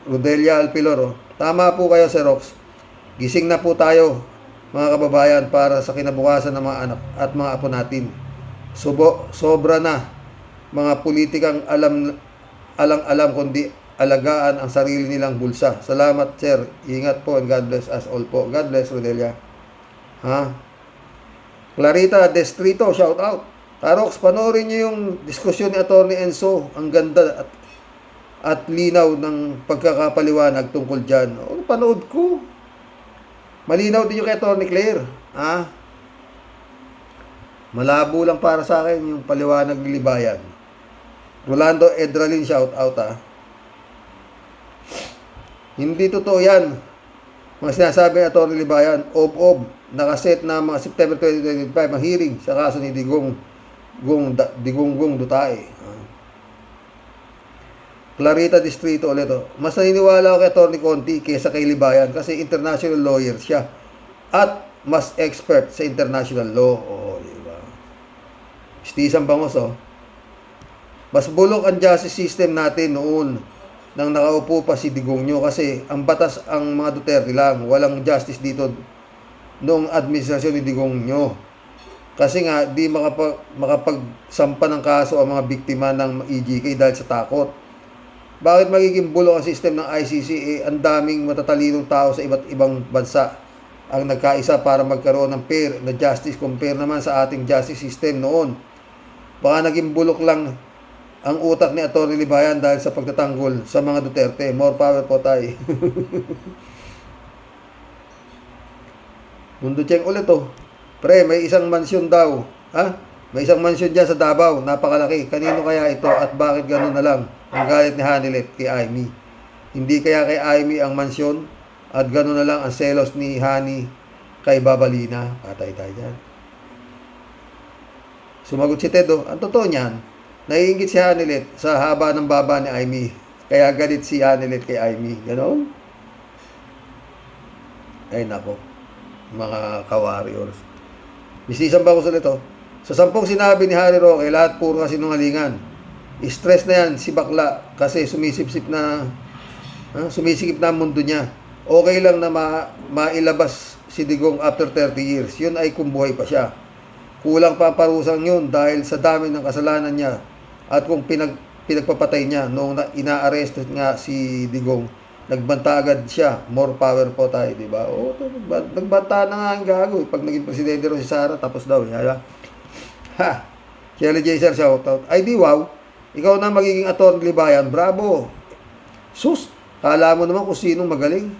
Rodelia Alpiloro, tama po kayo, Sir Rox. Gising na po tayo, mga kababayan, para sa kinabukasan ng mga anak at mga apo natin. Sobra na mga politikang alang-alam kundi alagaan ang sarili nilang bulsa. Salamat, sir. Ingat po and God bless us all po. God bless, Rodelia. Clarita Destrito, shout out. Karox, panoorin niyo yung diskusyon ni Atty. Enzo. Ang ganda at linaw ng pagkakapaliwanag tungkol dyan. Panood ko. Malinaw din yung kay Atty. Claire. Malabo lang para sa akin yung paliwanag ni Libayan. Rolando Edralin, shout out Hindi totoo yan. Mga sinasabi ni Atty. Libayan, nakaset na mga September 2025 ang hearing sa kaso ni Digong Dutae. Clarita Distrito ulit. Mas naniniwala ako kay Atty. Conti kaysa kay Libayan kasi international lawyer siya at mas expert sa international law. Diba? Istisang bangos, Mas bulok ang justice system natin noon nang nakaupo pa si Digong nyo kasi ang batas ang mga Duterte lang. Walang justice dito noong administrasyon ni Digong nyo. Kasi nga, di makapagsampa ng kaso ang mga biktima ng EJK dahil sa takot. Bakit magiging bulok ang system ng ICC? Ang daming matatalinong tao sa iba't ibang bansa ang nagkaisa para magkaroon ng fair na justice compare naman sa ating justice system noon. Baka naging bulok lang ang utak ni Atty. Libayan dahil sa pagtatanggol sa mga Duterte. More power po tayo. Mundo Cheng ulit Pre, may isang mansyon daw. May isang mansyon dyan sa Davao. Napakalaki. Kanino kaya ito at bakit gano'n na lang ang galit ni Hanilet kay Aimee? Hindi kaya kay Aimee ang mansyon at gano'n na lang ang selos ni Hani kay Babalina? Patay tayo dyan. Sumagot si Tedo, ang totoo niyan, naiingit si Hanilet sa haba ng baba ni Aimee. Kaya galit si Hanilet kay Aimee. Ganon? Ay nako, mga ka-warriors. Bisisang ba ko sa nito? Sa 10 sinabi ni Harry Roque, lahat puro kasinungalingan. Stress na yan si bakla kasi sumisikip na ang mundo niya. Okay lang na mailabas si Digong after 30 years. Yun ay kung buhay pa siya. Kulang pa ang parusang yun dahil sa dami ng kasalanan niya at kung pinagpapatay niya noong ina-arrest nga si Digong, nagbanta agad siya. More power po tayo, di ba? Nagbanta na nga ang gago. Pag naging presidente rin si Sara, tapos daw. Shelly J. Sir, shoutout. Ay di wow, ikaw na magiging Atty. Libayan. Bravo. Sus, kala mo naman kung sinong magaling.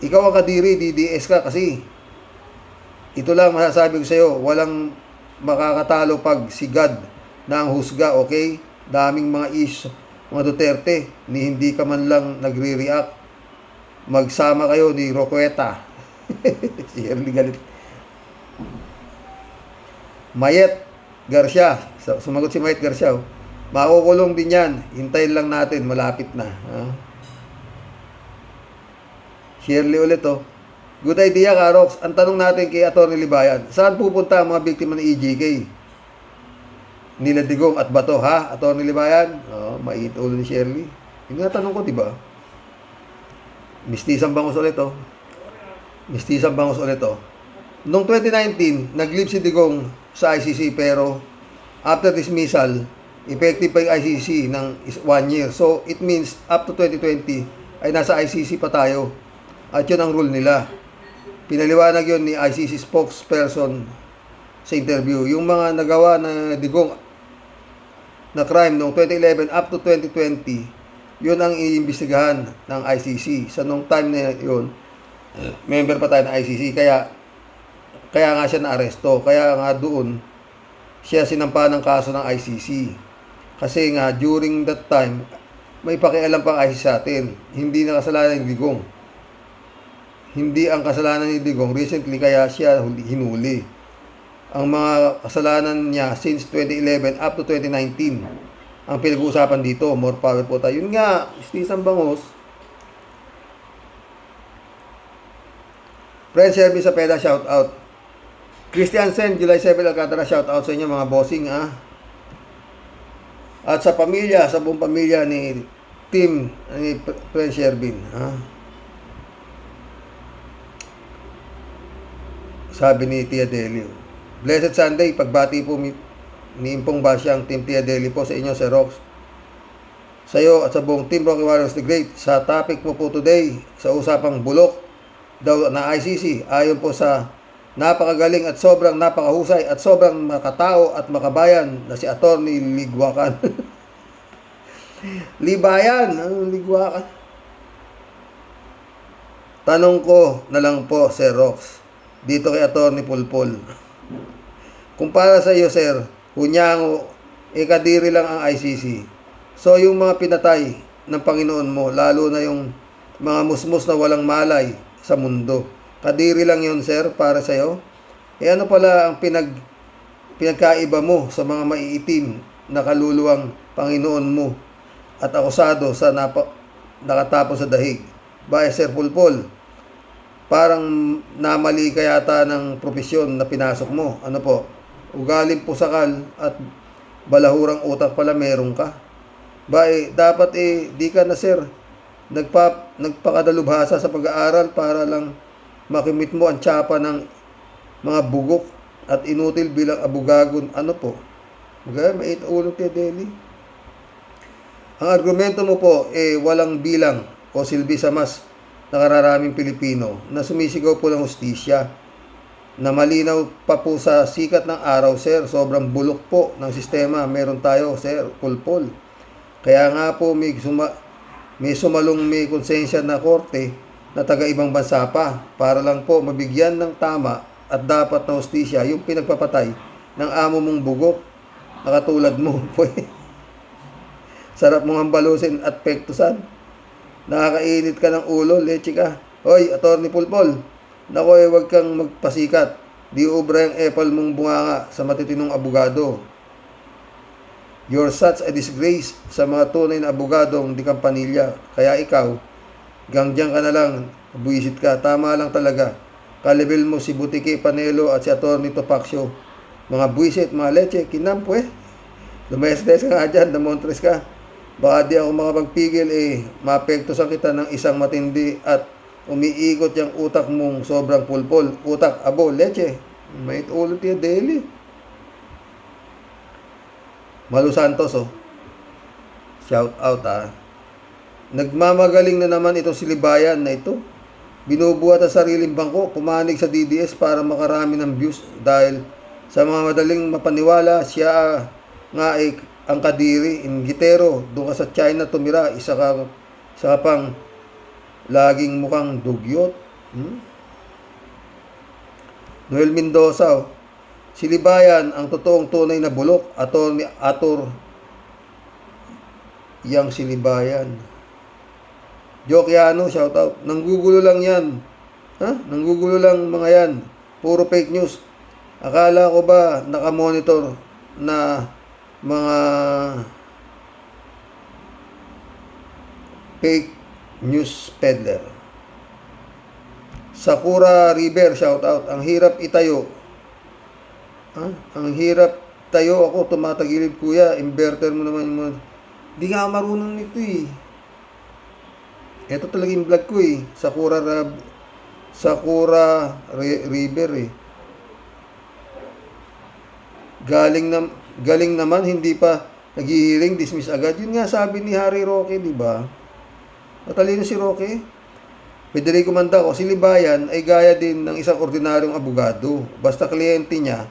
Ikaw ang kadiri, DDS ka kasi. Ito lang masasabi ko sa iyo, walang makakatalo pag si God na ang husga, okay? Daming mga mga Duterte, ni hindi ka man lang nagre-react. Magsama kayo ni Roqueta. Si Erly galit. Mayet Garcia. Sumagot si Mayet Garcia. Makukulong din yan. Hintayin lang natin. Malapit na. Shirley ulit Good idea, Karox. Ang tanong natin kay Atty. Libayan, saan pupunta ang mga biktima ng EJK? Nila Digong at Bato, Atty. Libayan? Mait ulo ni Shirley. Yung nga tanong ko, diba? Mistisang bangos ulit, Mistisang bangos ulit, Noong 2019, nag-leave si Digong sa ICC pero after dismissal, effective pa yung ICC ng 1 year. So, it means up to 2020 ay nasa ICC pa tayo. At yun ang rule nila. Pinaliwanag yun ni ICC spokesperson sa interview. Yung mga nagawa na Digong na crime noong 2011 up to 2020, yun ang iimbestigahan ng ICC. Sa nung time na yun, member pa tayo ng ICC, kaya nga siya na-aresto. Kaya nga doon, siya sinampa ng kaso ng ICC. Kasi nga, during that time, may pakialam pang ICC sa atin. Hindi na kasalanan ni Digong. Hindi ang kasalanan ni Digong. Recently, kaya siya hinuli. Ang mga kasalanan niya since 2011 up to 2019 ang pinag-uusapan dito. More power po tayo. Yun nga, Stisan Bangos. Friend Service sa PEDA, shout out. Christian Sen, July 7, Alcantara, shout out sa inyo mga bossing, At sa pamilya, sa buong pamilya ni Team, ni Friend Shervin, Sabi ni Tia Deli. Blessed Sunday, pagbati po ni Impong Basyang, Team Tia Deli po sa inyo, Sir Rox. Sa iyo at sa buong Team Rocky Warriors the Great, sa topic mo po today, sa usapang bulok daw na ICC, ayon po sa napakagaling at sobrang napakahusay at sobrang makatao at makabayan na si Attorney Ligwakan. Libayan, ang Ligwakan. Tanong ko na lang po, Sir Rox, dito kay Attorney Pulpul. Kung para sa iyo, sir, hunyango, kadiri lang ang ICC. So, yung mga pinatay ng Panginoon mo, lalo na yung mga musmus na walang malay sa mundo, kadiri lang yun, sir, para sa iyo? Ano pala ang pinagkaiba mo sa mga maiitim na kaluluwang Panginoon mo at akusado sa nakatapos sa dahig? Bye, Sir Pulpul. Parang namali ka yata ng profesyon na pinasok mo. Ano po? Ugaling pusakal at balahurang utak pala meron ka. Dapat di ka na, sir, nagpakadalubhasa sa pag-aaral para lang makimit mo ang tsapa ng mga bugok at inutil bilang abugagon. Ano po? Mait ulo Tia Deli. Ang argumento mo po walang bilang o silbi sa mas nakararaming Pilipino na sumisigaw po ng hustisya na malinaw pa po sa sikat ng araw, sir. Sobrang bulok po ng sistema meron tayo, sir, Pulpul. Kaya nga po may sumalong may konsensya na korte na taga-ibang bansa pa para lang po mabigyan ng tama at dapat na hustisya yung pinagpapatay ng amo mong bugok na katulad mo. Sarap mong hambalusin at pektusan. Nakakainit ka ng ulo, leche ka. Hoy, Attorney Pulpul, nako wag kang magpasikat. Di ubra yung epal mong bunganga sa matitinong abogado. You're such a disgrace sa mga tunay na abogadong di kampanilya. Kaya ikaw, gangdiyan ka na lang, buwisit ka. Tama lang talaga. Kalibel mo si Butiki Panelo at si Attorney Topacio. Mga buwisit, mga leche, kinampo Lumayas-layas ka nga dyan, damontres ka. Baka di ako makapagpigil mapektusan kita ng isang matindi at umiikot yung utak mong sobrang pulpol. Utak, abo, leche. May ulo Tia Deli. Malu Santos, shout out, Nagmamagaling na naman itong silibayan na ito. Binubuhat ang sariling bangko, pumanig sa DDS para makarami ng views dahil sa mga madaling mapaniwala, siya nga ang kadiri, inggitero, doon ka sa China tumira, isa ka pang laging mukhang dugyot. Noel Mendoza, silibayan ang totoong tunay na bulok, Ator yang silibayan. Jokiano, shout out. Nanggugulo lang yan. Nanggugulo lang mga yan. Puro fake news. Akala ko ba nakamonitor na mga fake news peddler. Sakura River, shout out. Ang hirap itayo. Ang hirap tayo. Ako tumatagilid, kuya. Inverter mo naman yung di nga marunong nito Ito talaga yung vlog ko Sakura River Galing naman, hindi pa naghihiling, dismiss agad. Yun nga sabi ni Harry Roque, di ba? Matalino si Roque. Federico Mandaco, si Libayan ay gaya din ng isang ordinaryong abogado. Basta kliyente niya,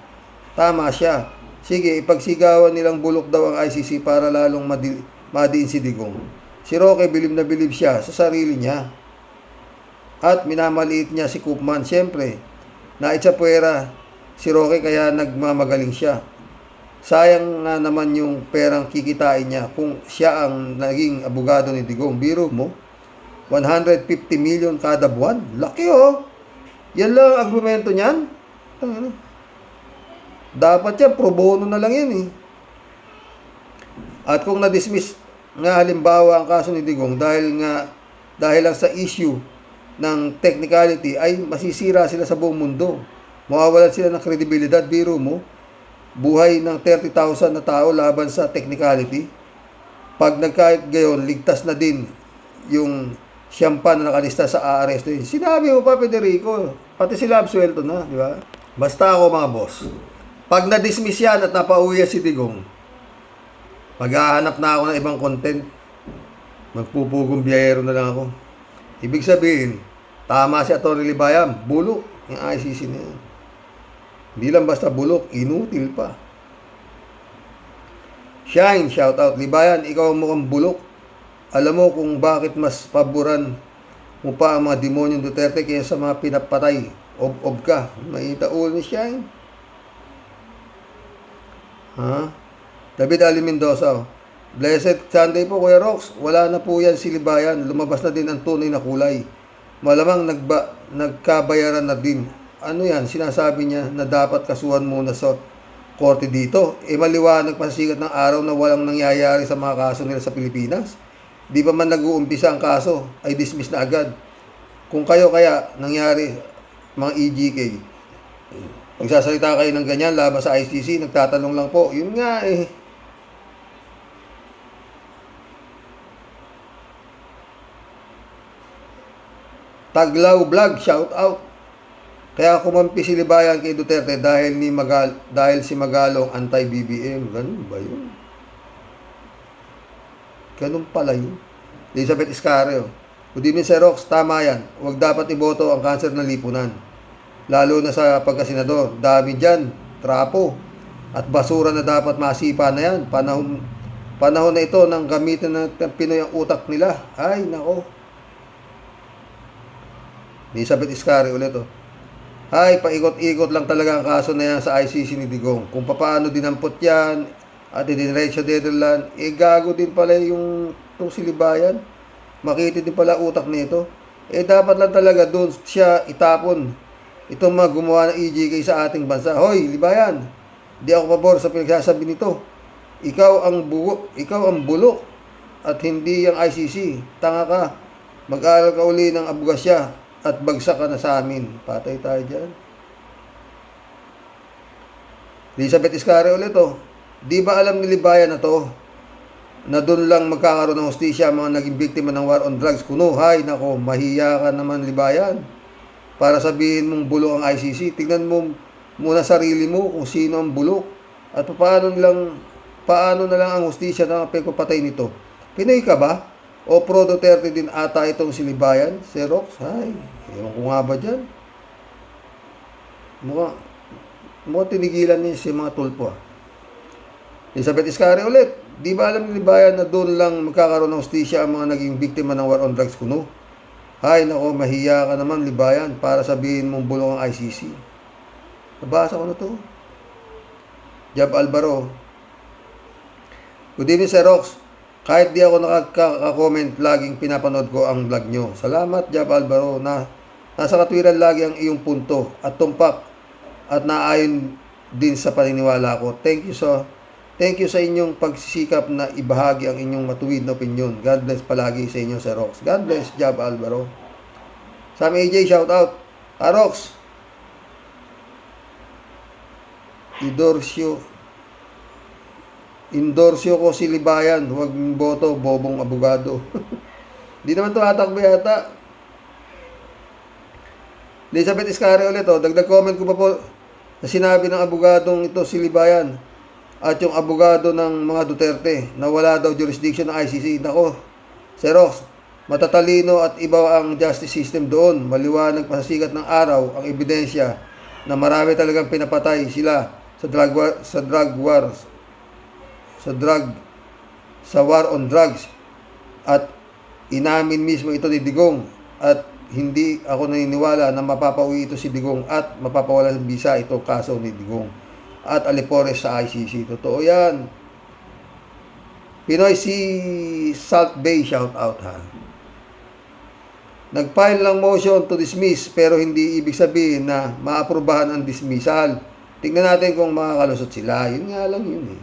tama siya. Sige, ipagsigawan nilang bulok daw ang ICC para lalong madiin si Digong. Si Roque, bilib na bilib siya sa sarili niya. At minamaliit niya si Koopman. Siyempre, naitsapuera si Roque kaya nagmamagaling siya. Sayang nga naman yung perang kikitain niya kung siya ang naging abogado ni Digong. Biro mo, 150 million kada buwan. Laki oh! Yan lang ang argumento niyan. Dapat yan, pro bono na lang yan eh. At kung na-dismiss nga halimbawa ang kaso ni Digong dahil lang sa issue ng technicality ay masisira sila sa buong mundo. Mawawalan sila ng kredibilidad. Biro mo, buhay ng 30,000 na tao laban sa technicality. Pag nagkahit gayon, ligtas na din yung siyampa na nakalista sa aaresto. Sinabi mo pa, Federico, pati sila absuelto na, di ba? Basta ako mga boss, pag na-dismiss yan at napauwi si Digong, maghahanap na ako ng ibang content. Magpupugong biyahero na lang ako. Ibig sabihin, tama si Atty. Libayan, bulok yung ICC na yan. Hindi lang basta bulok, inutil pa. Shine, shout out. Libayan, ikaw ang mukhang bulok. Alam mo kung bakit mas paboran mo pa ang mga demonyong Duterte kaysa sa mga pinapatay. Ob ka. Maita ulo ni Shine. Ha? David Ali Mendoza. Blessed Sunday po, Kuya Rox. Wala na po yan si Libayan. Lumabas na din ang tunay na kulay. Malamang nagkabayaran na din. Ano yan? Sinasabi niya na dapat kasuhan muna sa korte dito. Maliwanag pa sa sikat ng araw na walang nangyayari sa mga kaso nila sa Pilipinas. Di pa man nag-uumpisa ang kaso, ay dismiss na agad. Kung kayo kaya nangyari, mga EGK, magsasalita kayo ng ganyan laban sa ICC, nagtatanong lang po. Yun nga eh. Taglaw Vlog, shout out. Kaya kumampi si Libayan kay Duterte dahil si Magalong anti-BBM. Ganun ba yun? Ganun pala yun. Elizabeth Iscario. Good evening, Sir Rox. Tama yan. Huwag dapat iboto ang kanser ng lipunan. Lalo na sa pagkasenador. Dami dyan. Trapo. At basura na dapat masipa na yan. Panahon na ito nang gamitin ng Pinoy ang utak nila. Ay, nako. Elizabeth Iscario ulit oh. Ay, paikot-ikot lang talaga ang kaso na yan sa ICC ni Digong. Kung paano dinampot yan at idiniretso Netherlands, gago din pala itong si Libayan. Makitid din pala utak nito. Dapat lang talaga doon siya itapon itong mga gumawa ng EJK sa ating bansa. Hoy, Libayan, di ako pabor sa pinagsasabi nito. Ikaw ang bulok at hindi ang ICC. Tanga ka. Mag-aaral ka uli ng abogasya at bagsak ka na sa amin. Patay tayo dyan. Elizabeth Iscario ulit oh. Di ba alam ni Libayan na to na doon lang magkakaroon ng hustisya ang mga naging biktima ng war on drugs? Kuno, hay nako, mahiya ka naman Libayan. Para sabihin mong bulok ang ICC, tingnan mo muna sarili mo kung sino ang bulok at paano na lang ang hustisya na pagpapatay nito. Pinoy ka ba? O pro Duterte din ata itong si Libayan? Si Rox? Ay, ewan ko nga ba dyan? Mukhang tinigilan niya si mga tulpo ah. Elizabeth Iscario ulit. Di ba alam ni Libayan na doon lang magkakaroon ng hustisya ang mga naging biktima ng war on drugs kuno? Hay nako, mahiya ka naman Libayan para sabihin mong bulong ang ICC. Nabasa ko na to. Jab Alvaro. Good evening, Sir Rox. Kahit di ako nakaka-comment, laging pinapanood ko ang vlog nyo. Salamat, Jab Alvaro, na nasa katwiran lagi ang iyong punto at tumpak at naayon din sa paniniwala ko. Thank you sa inyong pagsisikap na ibahagi ang inyong matuwid na opinion. God bless palagi sa inyo, Sir Rox. God bless, Jab Alvaro. Sam AJ, shout out. Rox. Endorsyo ko si Libayan. Huwag boto, bobong abogado. Di naman ito hatakbo yata. Elizabeth Iscario ulit. Dagdag comment ko pa po na sinabi ng abogadong ito si Libayan at yung abogado ng mga Duterte na wala daw jurisdiction ng ICC. Nako, Xerox, matatalino at iba ang justice system doon. Maliwanag pa sa sikat ng araw ang ebidensya na marami talagang pinapatay sila sa war on drugs, at inamin mismo ito ni Digong, at hindi ako naniniwala na mapapauwi ito si Digong at mapapawala ng bisa itong kaso ni Digong at Alipores sa ICC. Totoo yan. Pinoy si Salt Bay, shout out ha. Nag-file lang motion to dismiss pero hindi ibig sabihin na maaprubahan ang dismissal. Tingnan natin kung makakalusot sila. Yun nga lang yun eh.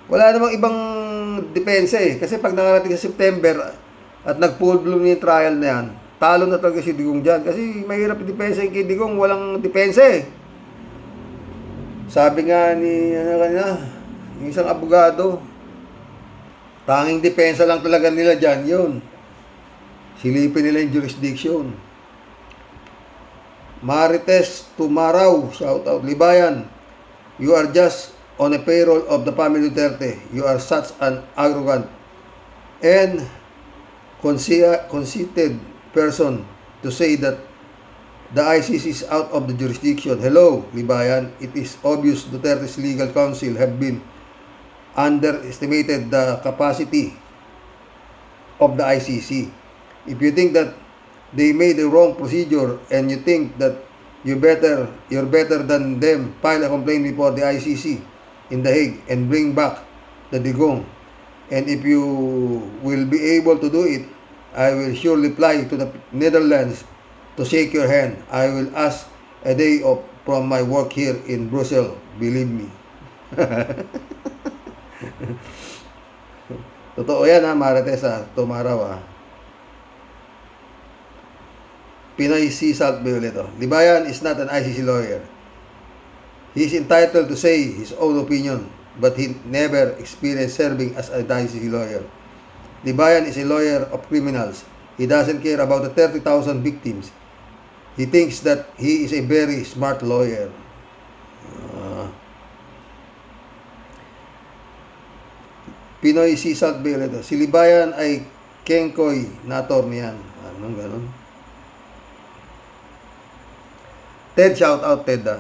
Wala namang ibang depensa eh. Kasi pag nakarating sa September at nag-full bloom yung trial na yan, talo na talaga si Digong dyan. Kasi mahirap depensa yung kay Digong, walang depensa eh. Sabi nga ni yung isang abogado, tanging depensa lang talaga nila dyan yun. Silipin nila yung jurisdiction. Marites Tumaraw, shout out. Libayan, you are just on a payroll of the family Duterte. You are such an arrogant and conceited person to say that the ICC is out of the jurisdiction. Hello, Libayan. It is obvious Duterte's legal counsel have been underestimated the capacity of the ICC. If you think that they made the wrong procedure and you think that you're better than them, file a complaint before the ICC in The Hague and bring back the Digong. And if you will be able to do it, I will surely fly to the Netherlands to shake your hand. I will ask a day off from my work here in Brussels. Believe me. Totoo yan ha, Marites ha. Tumaraw ha. Pinoy si Salt Bay ulit. Libayan is not an ICC lawyer. He is entitled to say his own opinion, but he never experienced serving as an ICC lawyer. Libayan is a lawyer of criminals. He doesn't care about the 30,000 victims. He thinks that he is a very smart lawyer. Pinoy si Salt Bay ulit. Si Libayan ay Kengkoy na attorney yan. Anong ganon? Ted, shout out Ted ah.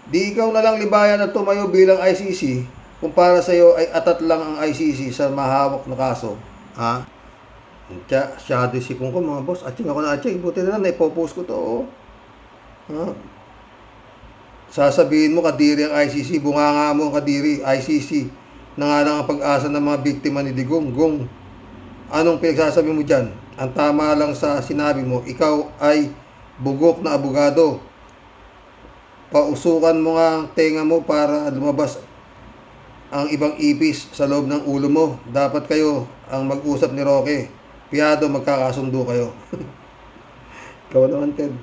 Di ikaw na lang Libayan na tumayo bilang ICC kung para sa iyo ay atat lang ang ICC sa mahawak na kaso. Ha? Shadow sipong ko mga boss. Atching ako na atching. Buti na lang naipopost ko to. Oh. Ha? Sasabihin mo kadiri ang ICC. Bunganga mo ang kadiri. ICC na nga lang ang pag-asa ng mga biktima ni Digong. Gong. Anong pinagsasabi mo dyan? Ang tama lang sa sinabi mo, ikaw ay bugok na abogado. Pausukan mo nga ang tenga mo para lumabas ang ibang ipis sa loob ng ulo mo. Dapat kayo ang mag-usap ni Roque. Piyado magkakasundo kayo. Ikaw naman, Ted.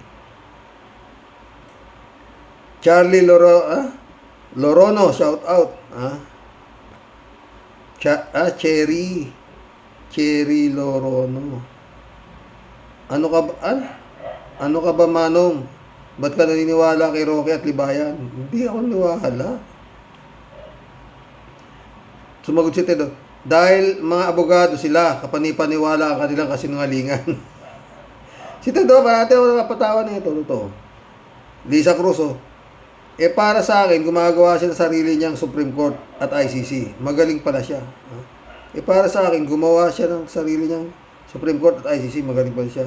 Charlie Lorono, shout out. Cherry Lorono. Ano ka ba, Manong? Ba't ka naniniwala kay Roque at Libayan? Hindi ako naniniwala. Sumagot si Ted. Dahil mga abogado sila, kapanipaniwala ang kanilang kasinungalingan. Si Ted, parati ako nakapatawa na ito. Lisa Cruz, para sa akin, gumagawa siya ng sarili niyang Supreme Court at ICC. Magaling pala siya. Para sa akin, gumawa siya ng sarili niyang Supreme Court at ICC. Magaling pala siya.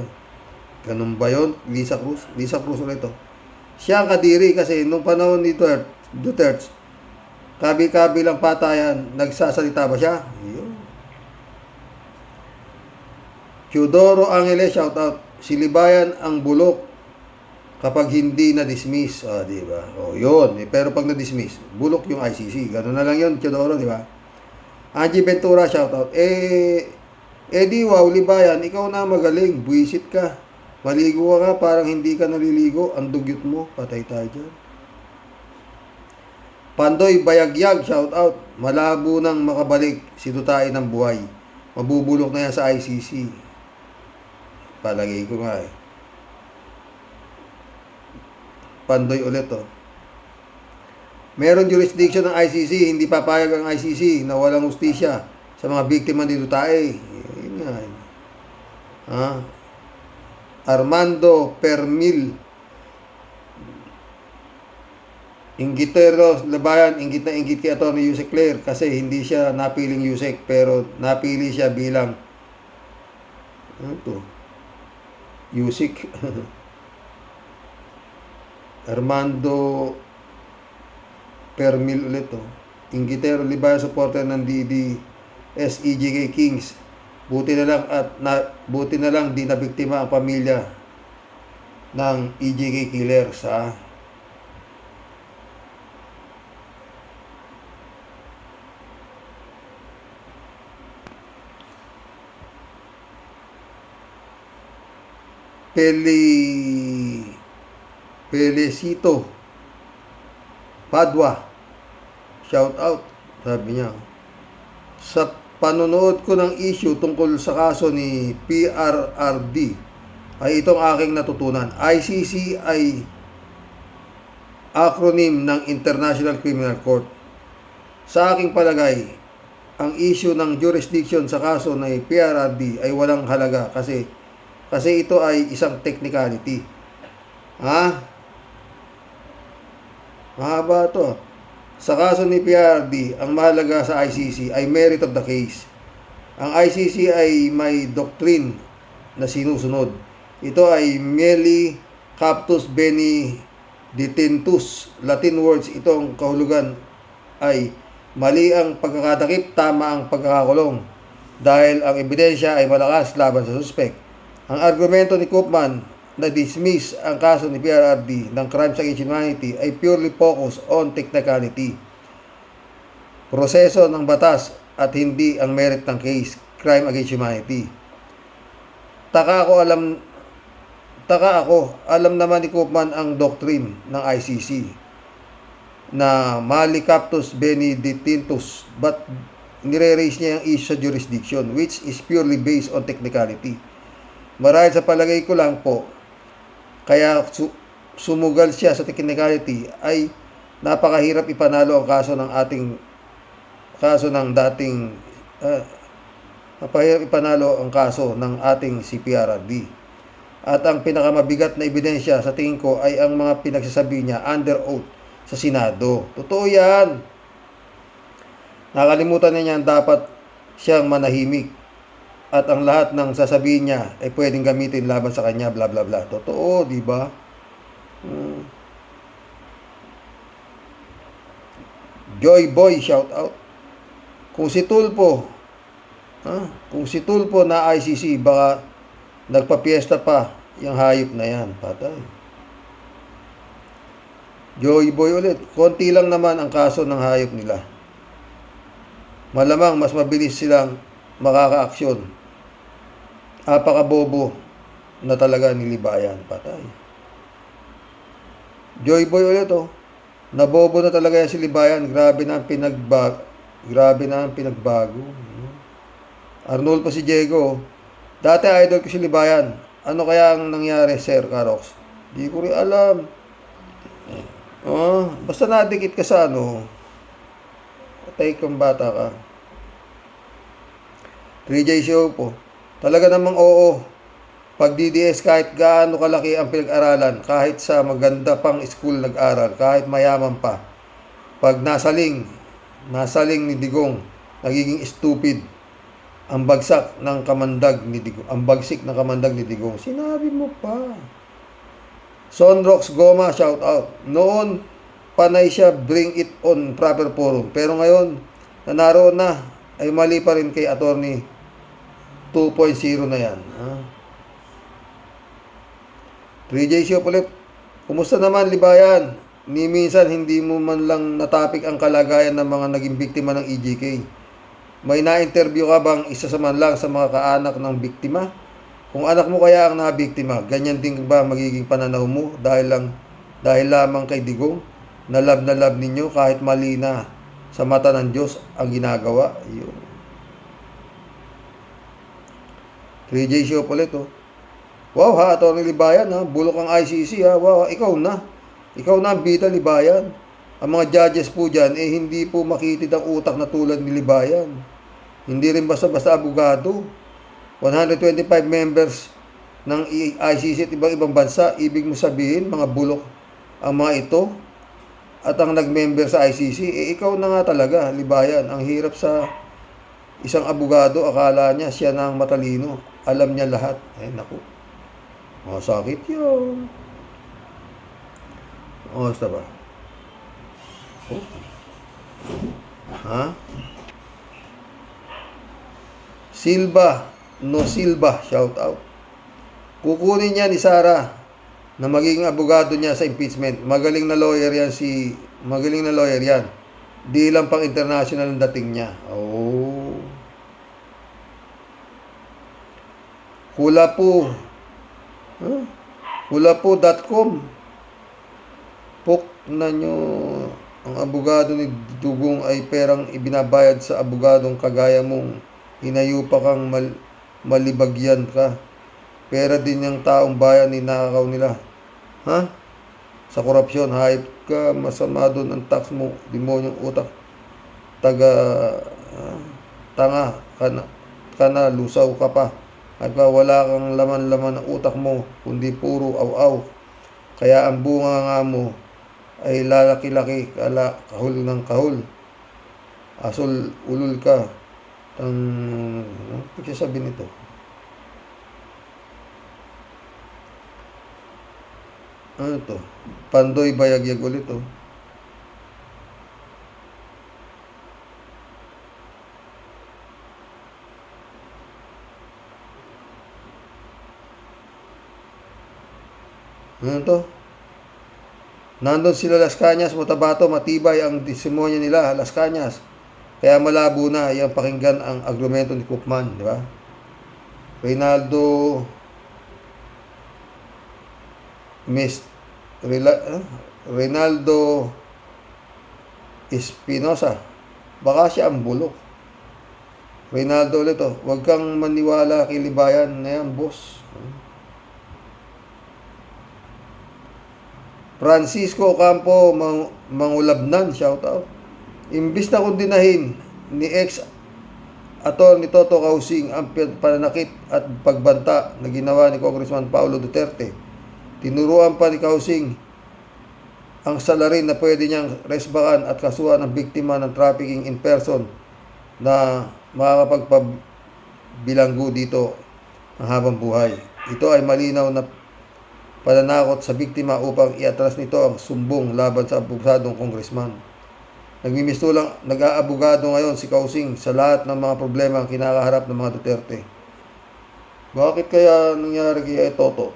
Ganun ba yun? Lisa Cruz? Lisa Cruz ulit ito. Siya ang kadiri kasi nung panahon ni Duterte, kabi-kabi lang patayan, nagsasalita ba siya? Yun. Teodoro Angeles, shout out. Si Libayan ang bulok kapag hindi na-dismiss. Diba? Yun. Pero pag na-dismiss, bulok yung ICC. Ganun na lang yun, Teodoro, diba? Angie Ventura, shout out. Di wow, Libayan, ikaw na magaling. Buisit ka. Maligo ka nga, parang hindi ka naliligo. Ang dugyot mo, patay tayo dyan. Pandoy Bayagyag, shout out. Malabo nang makabalik si Dutay ng buhay. Mabubulok na yan sa ICC. Palagay ko nga eh. Pandoy ulit Meron jurisdiction ng ICC, hindi papayag ang ICC na walang hustisya sa mga biktima ni Dutay. Yun nga eh. Armando Permil Inggitero Labayan, inggit na inggit kay Atty. Yusek Claire kasi hindi siya napiling Yusek pero napili siya bilang ano to? Yusek. Armando Permil ulit to. Inggitero Labayan supporter ng DDS-EJK Kings. Buti na lang di na biktima ang pamilya ng EJK killer sa Pelicito Padua. Shout out, sabi niya. Sa panonood ko ng issue tungkol sa kaso ni PRRD ay itong aking natutunan. ICC ay acronym ng International Criminal Court. Sa aking palagay, ang issue ng jurisdiction sa kaso ng PRRD ay walang halaga kasi ito ay isang technicality. Mahaba to. Sa kaso ni PRRD, ang mahalaga sa ICC ay merit of the case. Ang ICC ay may doctrine na sinusunod. Ito ay merely captus beni detentus. Latin words, itong kahulugan ay mali ang pagkakatakip, tama ang pagkakakulong. Dahil ang ebidensya ay malakas laban sa suspect. Ang argumento ni Koopman na dismiss ang kaso ni PRRD ng crimes against humanity ay purely focused on technicality, proseso ng batas at hindi ang merit ng case, crime against humanity. Taka ako, alam naman ni Koopman ang doctrine ng ICC na mali captus beni detentus, but nire-raise niya yung issue sa jurisdiction which is purely based on technicality. Marahil sa palagay ko lang po, kaya sumugal siya sa technicality ay napakahirap ipanalo ang kaso ng ating si PRRD. At ang pinakamabigat na ebidensya sa tingin ko ay ang mga pinagsasabi niya under oath sa Senado. Totoo yan. Nakalimutan niya dapat siyang manahimik. At ang lahat ng sasabihin niya ay pwedeng gamitin laban sa kanya, bla bla bla. Totoo, di ba? Joy Boy, shout out. Kung si Tulpo na ICC, baka nagpapiesta pa yung hayop na yan. Patay. Joy Boy ulit. Konti lang naman ang kaso ng hayop nila. Malamang mas mabilis silang makaka-aksyon. Apakabobo na talaga ni Libayan. Patay. Joy Boy ulit oh. Nabobo na talaga yan si Libayan. Grabe na ang pinagbago. Arnold pa si Diego. Dati idol ko si Libayan. Ano kaya ang nangyari, Sir Carox? Di ko rin alam. Basta nadikit ka sa patay kang bata ka. 3J show po. Talaga namang oo. Pag DDS, kahit gaano kalaki ang pinag-aralan, kahit sa maganda pang school nag-aral, kahit mayaman pa, pag nasaling ni Digong, nagiging stupid ang bagsik ng kamandag ni Digong. Sinabi mo pa. Sonrox Goma, shout out. Noon, panay siya, bring it on proper forum. Pero ngayon, na naroon na, ay mali pa rin kay attorney 2.0 na yan. 3J Shop ulit. Kumusta naman, Libayan? Ni minsan hindi mo man lang natapik ang kalagayan ng mga naging biktima ng EJK. May na-interview ka bang isa sa man lang sa mga kaanak ng biktima? Kung anak mo kaya ang nabiktima, ganyan din ba magiging pananaw mo dahil lamang kay Digong? Na love ninyo kahit mali na sa mata ng Diyos ang ginagawa. Yun. 3J Shop ulit oh. Wow ha, Atty. Libayan ha. Bulok ang ICC ha. Wow, ikaw na ang bida, Libayan. Ang mga judges po dyan, hindi po makitid ang utak na tulad ni Libayan. Hindi rin basta-basta abogado. 125 members ng ICC at ibang bansa, ibig mo sabihin, mga bulok ang mga ito. at ang nag-member sa ICC, ikaw na nga talaga, Libayan. Ang hirap sa isang abogado, akala niya siya na ang matalino. Alam niya lahat. Ay, naku. Masakit yun. Basta ba? Oh. Ha? Silva, no Silva, shout out. Kukunin niya ni Sara na magiging abogado niya sa impeachment. Magaling na lawyer yan. Di lang pang international ang dating niya. Oh. Hulapo. Huh? Hulapo.com. Pok na nyo, ang abogado ni Dugong ay perang ibinabayad sa abogadong kagaya mong hinayupa kang malibagyan ka. Pera din yung taong bayan ninakaw nila. Ha? Sa korupsyon, hayop ka, masama doon ang tax mo, demonyong utak. Tanga ka na, lusaw ka pa. At wala kang laman-laman ng utak mo, kundi puro aw-aw. Kaya ang bunga nga mo ay lalaki-laki, kahul ng kahul. Asol, ulul ka. Ano sabi nito? Ano to? Pandoy bayagyag ulit to. Ano to? Nandun sila Las Cañas, Motabato, matibay ang testimonya nila, Las Cañas. Kaya malabo na yung pakinggan ang argumento ni Koopman, di ba? Reynaldo Espinosa. Baka siya ang bulok. Reynaldo ulit to. Huwag kang maniwala kay Libayan na yan, boss. Francisco Campo Mangulabnan, shout out. Imbis na kondinahin ni ex-attorney Toto Kausing ang pananakit at pagbanta na ginawa ni Congressman Paulo Duterte, tinuruan pa ni Kausing ang salarin na pwede niyang resbakan at kasuhan ng biktima ng trafficking in person na makakapagpabilanggo dito ang habang buhay. Ito ay malinaw na pananakot sa biktima upang iatras nito ang sumbong laban sa abusadong congressman. Nagmimistulang nag-aabogado ngayon si Kausing sa lahat ng mga problema ang kinakaharap ng mga Duterte. Bakit kaya nangyari kay Toto?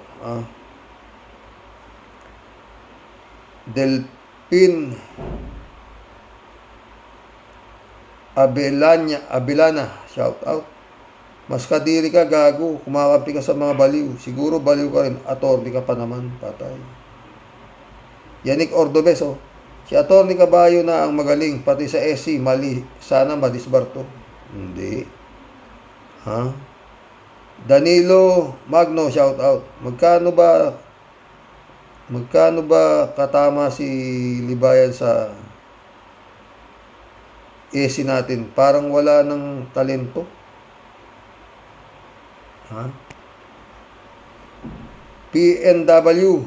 Delpin Abelana, shout out. Mas kadiri ka, gago. Kumakampi ka sa mga baliw. Siguro baliw ka rin. Attorney ka pa naman. Patay. Yannick Ordobes, oh. Si Attorney Caballo na ang magaling. Pati sa SC, mali. Sana madisbarto. Hindi. Ha? Danilo Magno, shout out. Magkano ba katama si Libayan sa SC natin? Parang wala ng talento. Ha? PNW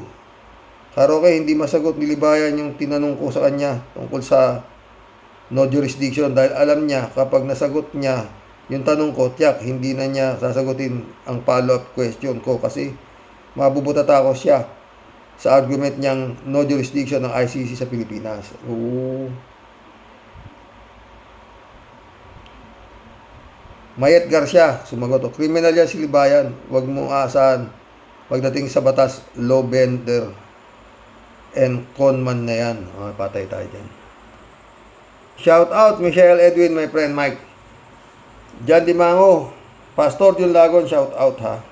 Karoke, hindi masagot ni Libayan yung tinanong ko sa kanya tungkol sa no jurisdiction dahil alam niya kapag nasagot niya yung tanong ko, tiyak, hindi na niya sasagutin ang follow-up question ko kasi mabubutata ko siya sa argument niyang no jurisdiction ng ICC sa Pilipinas. Mayet Garcia, sumagot. Kriminal yan si Libayan. Huwag mong aasahan. Pagdating sa batas, law bender and conman na yan. Patay tayo dyan. Shout out Michelle Edwin, my friend Mike. Jan Dimango, Pastor Jun Lagon, shout out ha.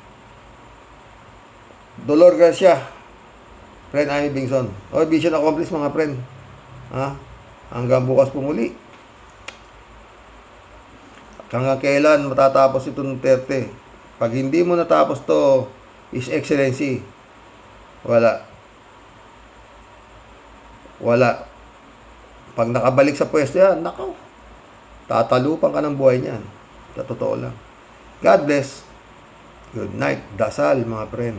Dolor Garcia, friend Amy Bingson. Mission accomplished mga friend. Ha? Hanggang bukas pumuli. Hanggang kailan matatapos ito ng Duterte? Pag hindi mo natapos to, His Excellency, wala. Pag nakabalik sa pwesto yan, nakaw. Tatalupan ka ng buhay niyan. Sa totoo lang. God bless. Good night. Dasal mga friend.